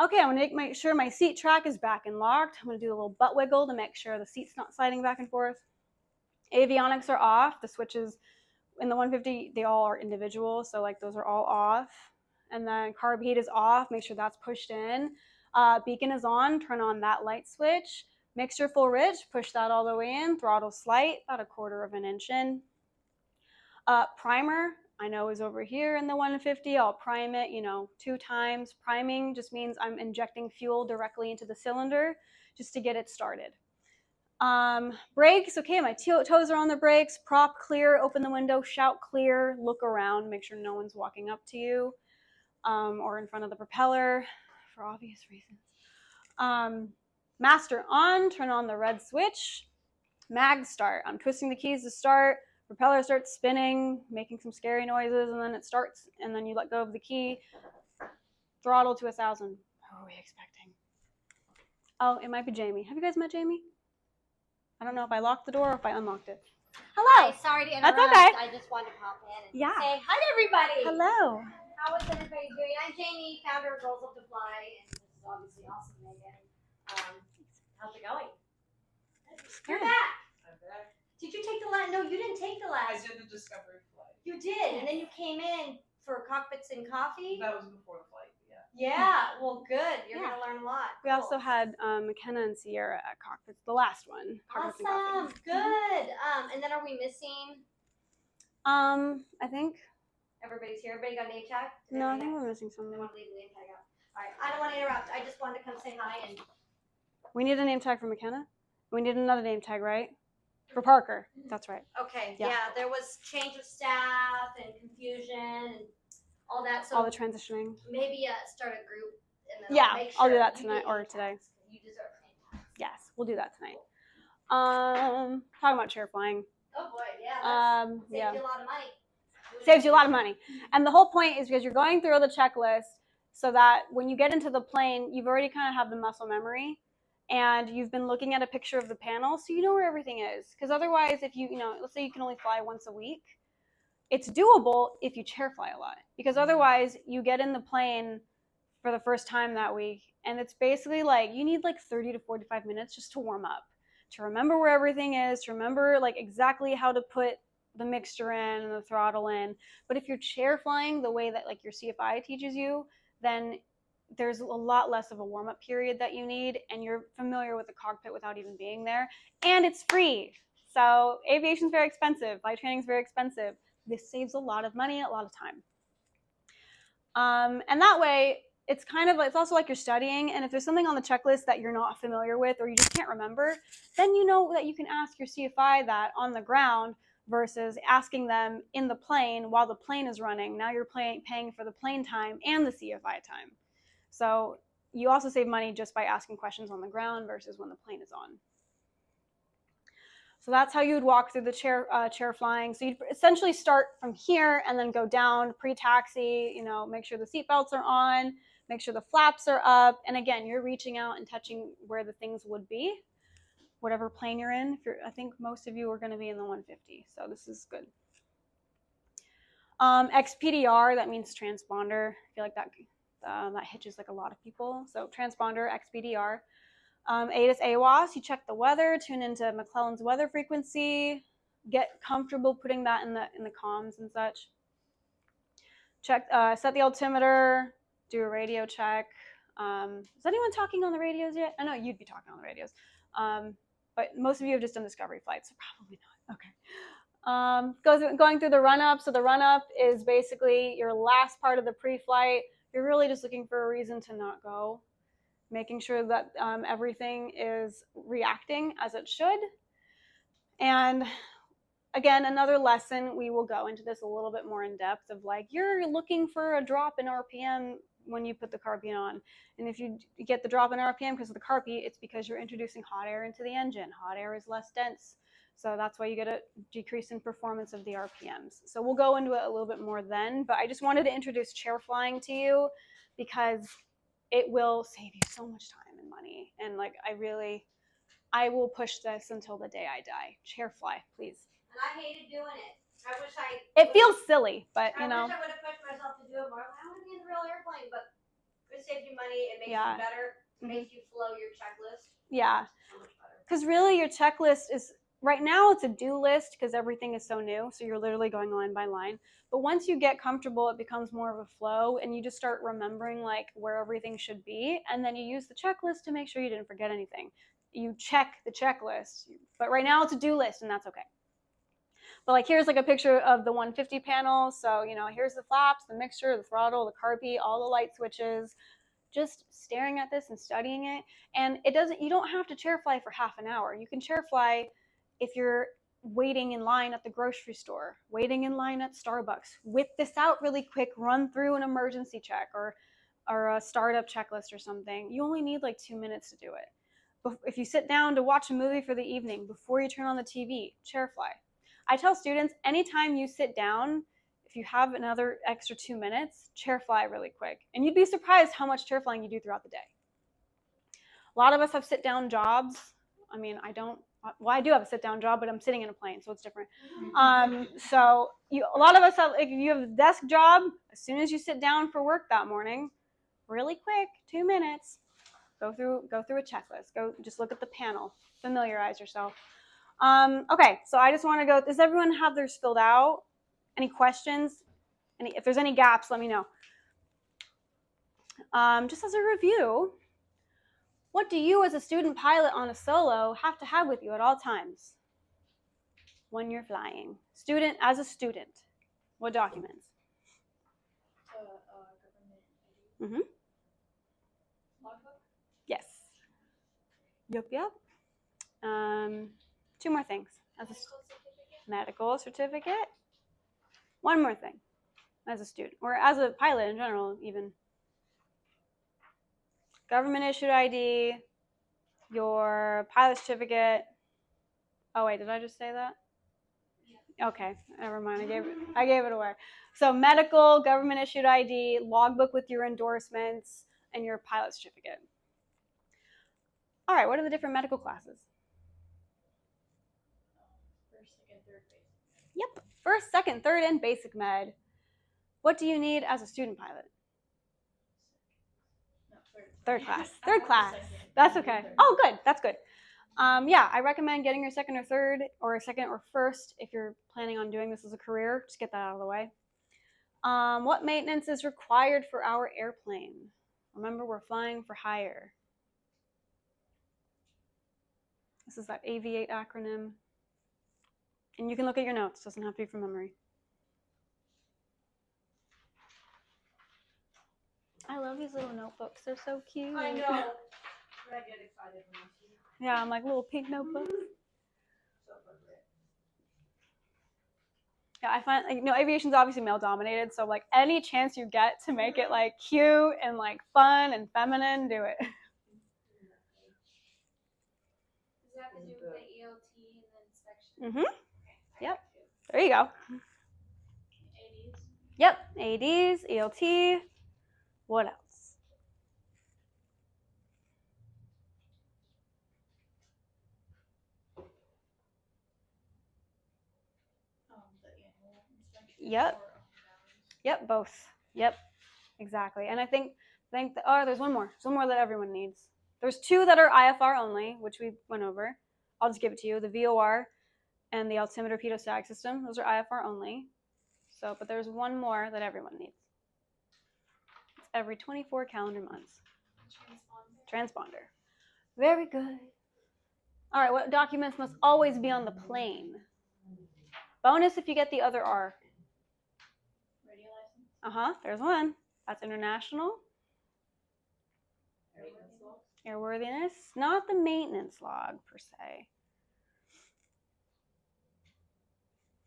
Okay, I'm gonna make sure my seat track is back and locked. I'm gonna do a little butt wiggle to make sure the seat's not sliding back and forth. Avionics are off. The switches in the 150, they all are individual. So like those are all off. And then carb heat is off. Make sure that's pushed in. Beacon is on. Turn on that light switch. Mixture full rich, push that all the way in. Throttle slight, about 1/4 of an inch in. Primer, I know is over here in the 150. I'll prime it, 2 times. Priming just means I'm injecting fuel directly into the cylinder just to get it started. Brakes, okay, my toes are on the brakes. Prop clear, open the window, shout clear, look around, make sure no one's walking up to you or in front of the propeller for obvious reasons. Master on, turn on the red switch. Mag start. I'm twisting the keys to start. Propeller starts spinning, making some scary noises, and then it starts, and then you let go of the key. Throttle to 1,000. What are we expecting? Oh, it might be Jamie. Have you guys met Jamie? I don't know if I locked the door or if I unlocked it. Hello. Hi, sorry to interrupt. That's okay. I just wanted to pop in and Yeah. say hi to everybody. Hello. How is everybody doing? I'm Jamie, founder of Girls Love to Fly, and this is obviously awesome, Megan. How's it going? You're back. I'm back. Did you take the last? No, you didn't take the I last. did the discovery flight. You did, and then you came in for cockpits and coffee. That was before the flight, yeah. Yeah, well, good. You're Yeah. gonna learn a lot. We also had McKenna and Sierra at cockpits, the last one. Cockpits and Awesome. coffee. Good. And then are we missing? I think. Everybody's here. Everybody got a name tag? No, I think we're missing I something. want to leave the name tag out. All right. I don't want to interrupt. I just wanted to come say hi and. We need a name tag for McKenna. We need another name tag, right? For Parker. That's right. Okay. Yeah. Yeah. There was change of staff and confusion and all that. So All the transitioning. maybe start a group. And then Yeah, make I'll do sure that you tonight get or name today. tags. You deserve name tags. Yes, we'll do that tonight. Talking about chair flying. Oh boy. Yeah. Saves Yeah. you a lot of money. Saves you a lot of money. And the whole point is because you're going through the checklist so that when you get into the plane, you've already kind of have the muscle memory and you've been looking at a picture of the panel so you know where everything is. Because otherwise, if let's say you can only fly once a week, it's doable if you chair fly a lot. Because otherwise, you get in the plane for the first time that week and it's basically like you need like 30 to 45 minutes just to warm up, to remember where everything is, to remember like exactly how to put the mixture in and the throttle in. But if you're chair flying the way that like your CFII teaches you, then there's a lot less of a warm-up period that you need and you're familiar with the cockpit without even being there, and it's free. So aviation's very expensive, flight training is very expensive. This saves a lot of money, a lot of time, and that way it's also like you're studying, and if there's something on the checklist that you're not familiar with or you just can't remember, then you know that you can ask your CFI that on the ground versus asking them in the plane while the plane is running. Now you're paying for the plane time and the CFI time. So you also save money just by asking questions on the ground versus when the plane is on. So that's how you would walk through the chair flying. So you'd essentially start from here and then go down pre-taxi, make sure the seatbelts are on, make sure the flaps are up. And again, you're reaching out and touching where the things would be, whatever plane you're in. I think most of you are going to be in the 150, so this is good. XPDR, that means transponder. I feel like that hitches like a lot of people. So transponder, XPDR. ATIS AWAS, you check the weather, tune into McClellan's weather frequency, get comfortable putting that in the comms and such. Check, set the altimeter, do a radio check. Is anyone talking on the radios yet? I know you'd be talking on the radios. But most of you have just done discovery flights, so probably not. Okay. Going through the run-up. So the run-up is basically your last part of the pre-flight. You're really just looking for a reason to not go, making sure that everything is reacting as it should. And again, another lesson, we will go into this a little bit more in depth of like, you're looking for a drop in RPM when you put the carpy on. And if you get the drop in RPM because of the carpy, it's because you're introducing hot air into the engine. Hot air is less dense. So that's why you get a decrease in performance of the RPMs. So we'll go into it a little bit more then, but I just wanted to introduce chair flying to you because it will save you so much time and money. And like, I will push this until the day I die. Chair fly, please. And I hated doing it. I wish It feels silly, but you know. I wish I would have pushed myself to do it more. I want to be in the real airplane, but it saves you money. It makes you better. It makes you flow your checklist. Yeah. So much better. Because really your checklist is, right now it's a do list because everything is so new. So you're literally going line by line. But once you get comfortable, it becomes more of a flow and you just start remembering like where everything should be. And then you use the checklist to make sure you didn't forget anything. You check the checklist. But right now it's a do list and that's okay. But like here's like a picture of the 150 panel. So, you know, here's the flaps, the mixture, the throttle, the carpy, all the light switches. Just staring at this and studying it. And you don't have to chair fly for half an hour. You can chair fly if you're waiting in line at the grocery store, waiting in line at Starbucks. Whip this out really quick, run through an emergency check or a startup checklist or something. You only need like 2 minutes to do it. If you sit down to watch a movie for the evening, before you turn on the TV, chair fly. I tell students, anytime you sit down, if you have another extra 2 minutes, chair fly really quick. And you'd be surprised how much chair flying you do throughout the day. A lot of us have sit-down jobs. I mean, I do have a sit-down job, but I'm sitting in a plane, so it's different. So a lot of us have, if you have a desk job, as soon as you sit down for work that morning, really quick, 2 minutes, go through a checklist. Just look at the panel, familiarize yourself. Okay, so I just want to go, does everyone have theirs filled out? Any questions? If there's any gaps, let me know. Just as a review, what do you as a student pilot on a solo have to have with you at all times when you're flying? As a student, what documents? Government ID. Logbook. Yes. Yep. 2 more things. Medical certificate. One more thing. As a student, or as a pilot in general, even. Government issued ID, your pilot certificate. Oh wait, did I just say that? Yeah. Okay, never mind. I gave it away. So medical, government issued ID, logbook with your endorsements, and your pilot certificate. All right, what are the different medical classes? First, second, third, basic. Yep, first, second, third, and basic med. What do you need as a student pilot? No, Third class. Third class. That's okay. Oh, good. That's good. Yeah, I recommend getting your second or third, or second or first if you're planning on doing this as a career. Just get that out of the way. What maintenance is required for our airplane? Remember, we're flying for hire. This is that Aviate acronym. And you can look at your notes. It doesn't have to be from memory. I love these little notebooks. They're so cute. I know. I get excited when I see them. Yeah, I'm like little pink notebooks. So appropriate. Yeah, I find like aviation's obviously male dominated, so like any chance you get to make it like cute and like fun and feminine, do it. Does it have to do with the ELT and the inspection? Mhm. Yep. There you go. ADs. Yep. ADs, ELT. What else? The annual inspection. Yep. Yep, both. Yep, exactly. And I think there's one more. There's one more that everyone needs. There's 2 that are IFR only, which we went over. I'll just give it to you. The VOR and the altimeter pitot sag system. Those are IFR only. So, but there's one more that everyone needs. It's every 24 calendar months. Transponder. Very good. All right, what documents must always be on the plane? Bonus if you get the other R. Radio license. There's one. That's international. Airworthiness. Not the maintenance log per se.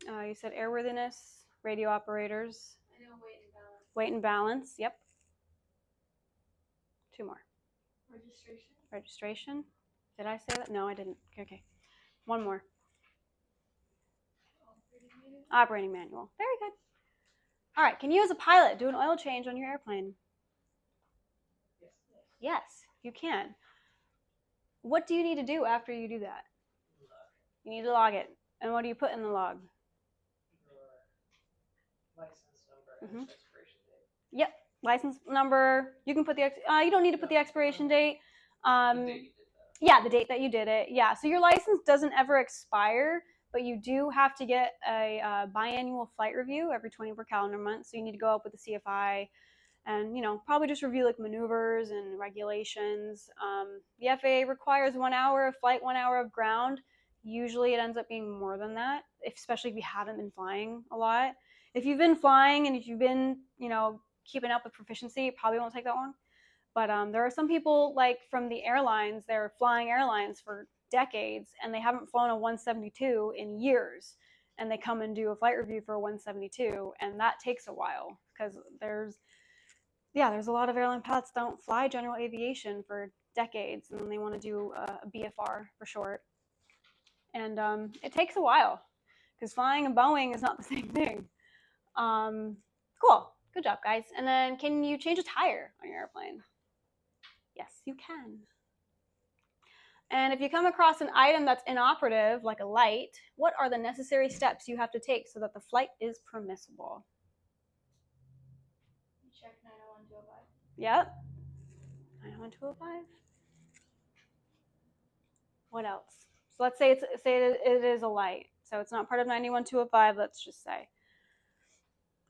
You said airworthiness, radio operators. I know weight and balance. Weight and balance, yep. 2 more. Registration. Registration. Did I say that? No, I didn't. Okay. 1 more. Operating manual. Very good. All right. Can you, as a pilot, do an oil change on your airplane? Yes. Yes, you can. What do you need to do after you do that? You need to log it. And what do you put in the log? Your license number and expiration date. Yep. License number. You can put the you don't need to put the expiration date. The date you did that. Yeah, the date that you did it. Yeah. So your license doesn't ever expire, but you do have to get a biannual flight review every 24 calendar months. So you need to go up with the CFII and, you know, probably just review like maneuvers and regulations. The FAA requires 1 hour of flight, 1 hour of ground. Usually it ends up being more than that, especially if you haven't been flying a lot. If you've been flying and if you've been, you know, keeping up with proficiency, it probably won't take that long. But there are some people, like from the airlines, they're flying airlines for decades and they haven't flown a 172 in years. And they come and do a flight review for a 172, and that takes a while because there's a lot of airline pilots that don't fly general aviation for decades, and then they want to do a BFR for short. And it takes a while because flying a Boeing is not the same thing. Cool. Good job, guys. And then can you change a tire on your airplane? Yes, you can. And if you come across an item that's inoperative, like a light, what are the necessary steps you have to take so that the flight is permissible? You check 901-205. Yep. 901-205. What else? So let's say it is a light. So it's not part of 91205, let's just say.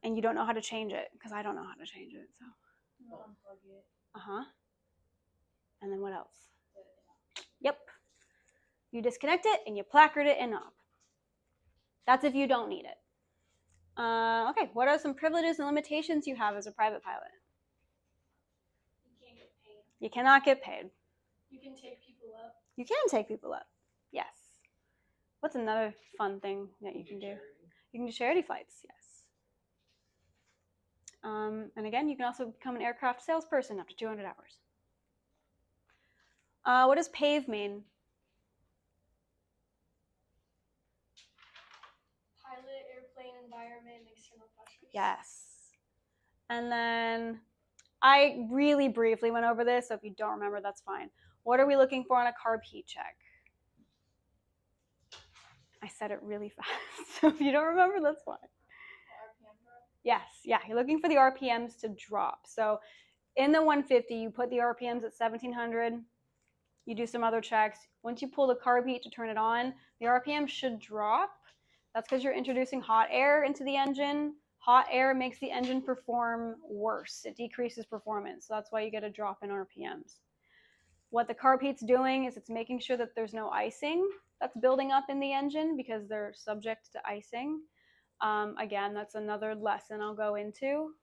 And you don't know how to change it, because I don't know how to change it. So. Unplug it. Uh-huh. And then what else? Yep. You disconnect it and you placard it in up. That's if you don't need it. Okay, what are some privileges and limitations you have as a private pilot? You can't get paid. You cannot get paid. You can take people up. You can take people up. Yes. What's another fun thing that you can do? You can do charity flights, yes. And again, you can also become an aircraft salesperson after 200 hours. What does PAVE mean? Pilot, airplane, environment, and external pressures. Yes. And then I really briefly went over this, so if you don't remember, that's fine. What are we looking for on a carb heat check? I said it really fast, so if you don't remember, that's fine. RPM drop? Yes, yeah, you're looking for the RPMs to drop. So in the 150, you put the RPMs at 1700. You do some other checks. Once you pull the carb heat to turn it on, the RPM should drop. That's because you're introducing hot air into the engine. Hot air makes the engine perform worse. It decreases performance. So that's why you get a drop in RPMs. What the carb heat's doing is it's making sure that there's no icing that's building up in the engine because they're subject to icing. Again, that's another lesson I'll go into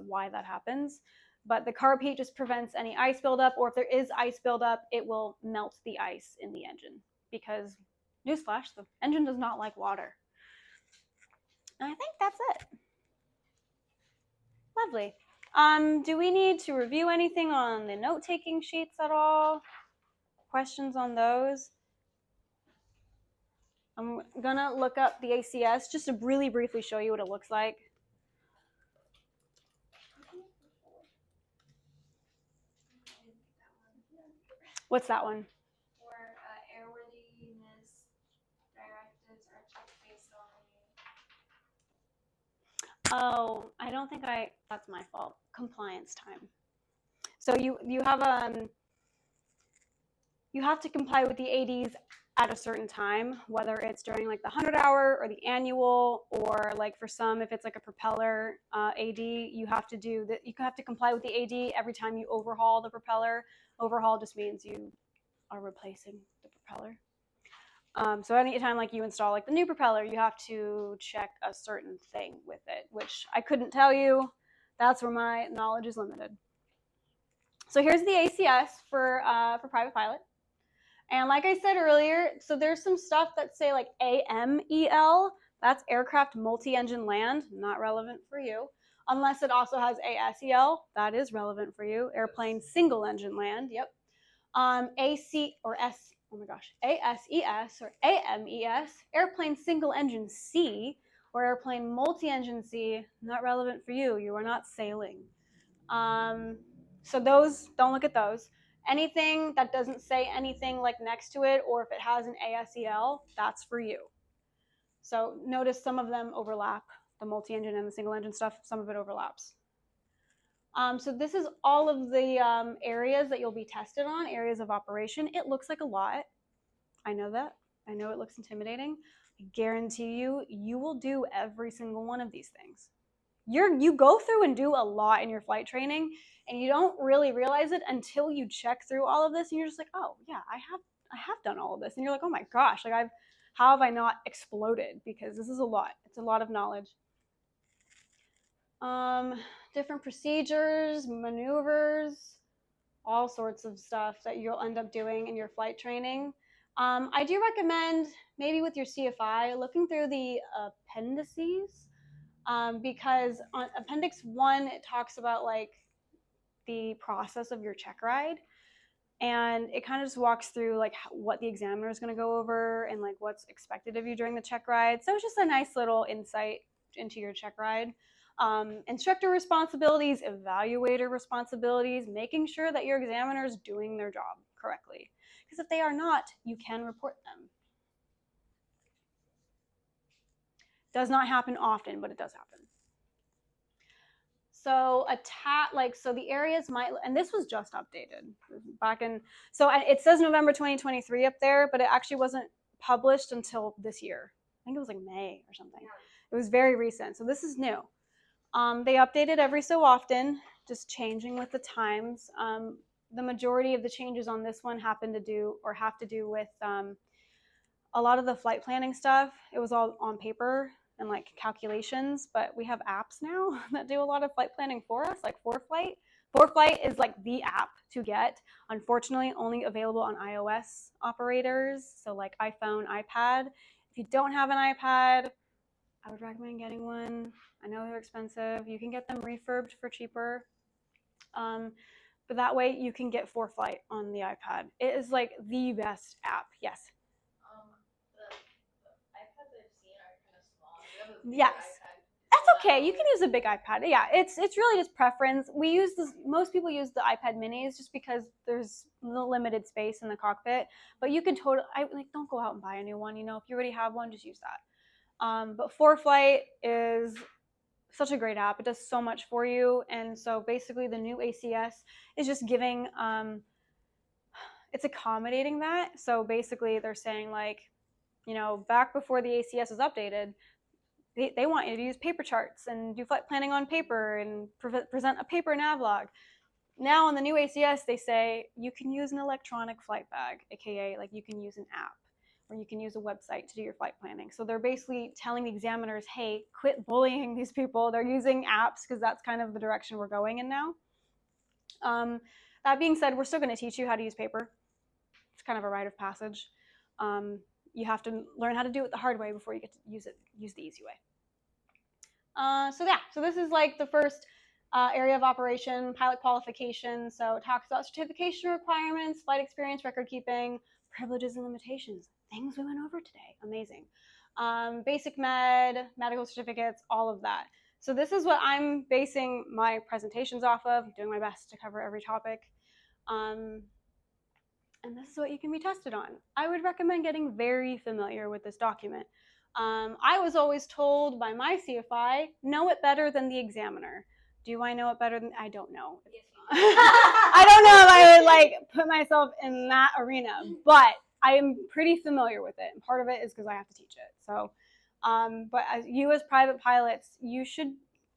why that happens. But the carb heat just prevents any ice buildup, or if there is ice buildup, it will melt the ice in the engine because, newsflash, the engine does not like water. And I think that's it. Lovely. Do we need to review anything on the note-taking sheets at all? Questions on those? I'm gonna look up the ACS just to really briefly show you what it looks like. What's that one? Where airworthiness directives are checked based on Oh, I don't think that's my fault. Compliance time. So you have to comply with the ADs at a certain time, whether it's during like the 100-hour or the annual, or like for some, if it's like a propeller AD, you have to comply with the AD every time you overhaul the propeller. Overhaul just means you are replacing the propeller. So anytime like you install like the new propeller, you have to check a certain thing with it, which I couldn't tell you. That's where my knowledge is limited. So here's the ACS for Private Pilot. And like I said earlier, so there's some stuff that say like AMEL, That's aircraft multi-engine land, not relevant for you. Unless it also has ASEL, that is relevant for you. Airplane single engine land, yep. AC or S, oh my gosh, ASES or AMES, airplane single engine C or airplane multi-engine C, not relevant for you. You are not sailing. So those, don't look at those. Anything that doesn't say anything like next to it, or if it has an ASEL, that's for you. So notice some of them overlap, the multi-engine and the single engine stuff, some of it overlaps. So this is all of the areas that you'll be tested on, areas of operation. It looks like a lot. I know that. I know it looks intimidating. I guarantee you, you will do every single one of these things. You go through and do a lot in your flight training, and you don't really realize it until you check through all of this, and you're just like, oh yeah, I have done all of this, and you're like, oh my gosh, like how have I not exploded? Because this is a lot. It's a lot of knowledge. Different procedures, maneuvers, all sorts of stuff that you'll end up doing in your flight training. I do recommend maybe with your CFI looking through the appendices, because on Appendix 1 it talks about like the process of your check ride, and it kind of just walks through like what the examiner is going to go over and like what's expected of you during the check ride. So it's just a nice little insight into your check ride. Instructor responsibilities, evaluator responsibilities, making sure that your examiner is doing their job correctly. Because if they are not, you can report them. Does not happen often, but it does happen. So so the areas might, and this was just updated back in, so it says November 2023 up there, but it actually wasn't published until this year. I think it was like May or something. It was very recent, so this is new. They update it every so often, just changing with the times. The majority of the changes on this one have to do with a lot of the flight planning stuff. It was all on paper and like calculations, but we have apps now that do a lot of flight planning for us, like ForeFlight. ForeFlight is like the app to get. Unfortunately, only available on iOS operators, so like iPhone, iPad. If you don't have an iPad, I would recommend getting one. I know they're expensive. You can get them refurbed for cheaper. But that way you can get ForeFlight on the iPad. It is like the best app. Yes. The iPads I've seen are kind of small. You have a bigger Yes. iPad. That's okay. You can use a big iPad. Yeah, it's really just preference. We use this. Most people use the iPad Minis just because there's limited space in the cockpit. But you can don't go out and buy a new one. You know, if you already have one, just use that. But ForeFlight is such a great app. It does so much for you. And so basically the new ACS is just giving, it's accommodating that. So basically they're saying like, you know, back before the ACS is updated, they want you to use paper charts and do flight planning on paper and present a paper navlog. Now on the new ACS, they say you can use an electronic flight bag, aka like you can use an app, or you can use a website to do your flight planning. So they're basically telling the examiners, hey, quit bullying these people. They're using apps because that's kind of the direction we're going in now. That being said, we're still going to teach you how to use paper. It's kind of a rite of passage. You have to learn how to do it the hard way before you get to use the easy way. So this is like the first area of operation, pilot qualification. So it talks about certification requirements, flight experience, record keeping, privileges and limitations, things we went over today. Amazing. Basic med, medical certificates, all of that. So this is what I'm basing my presentations off of. I'm doing my best to cover every topic. And this is what you can be tested on. I would recommend getting very familiar with this document. I was always told by my CFI, know it better than the examiner. Do I know it better than, I don't know. Yes, you do. I don't know if I would like put myself in that arena, but I am pretty familiar with it. And part of it is because I have to teach it. So, but as private pilots, you should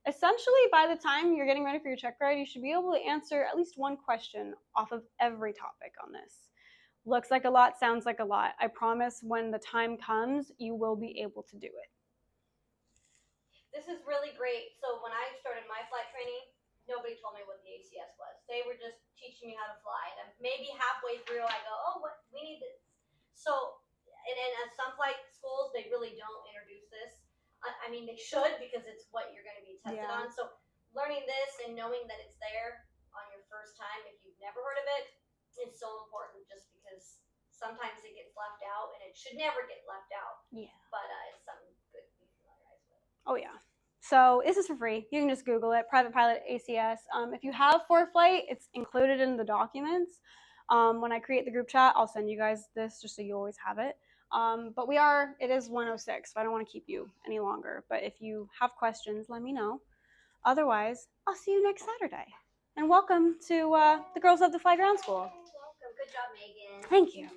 essentially, by the time you're getting ready for your check ride, you should be able to answer at least one question off of every topic on this. Looks like a lot, sounds like a lot. I promise when the time comes, you will be able to do it. This is really great. So when I started my flight training, nobody told me what the ACS was. They were just teaching me how to fly. And maybe halfway through, I go, oh, we need this. So, and at some flight schools, they really don't introduce this. I mean, they should because it's what you're going to be tested Yeah. on. So learning this and knowing that it's there on your first time, if you've never heard of it, is so important just because sometimes it gets left out and it should never get left out. Yeah. But it's something good to be familiarized with. Oh, yeah. So this is for free. You can just Google it, Private Pilot ACS. If you have ForeFlight, it's included in the documents. When I create the group chat, I'll send you guys this just so you always have it. But it is 1:06, so I don't want to keep you any longer. But if you have questions, let me know. Otherwise, I'll see you next Saturday. And welcome to the Girls Love to Fly Ground School. Welcome. Good job, Megan. Thank you.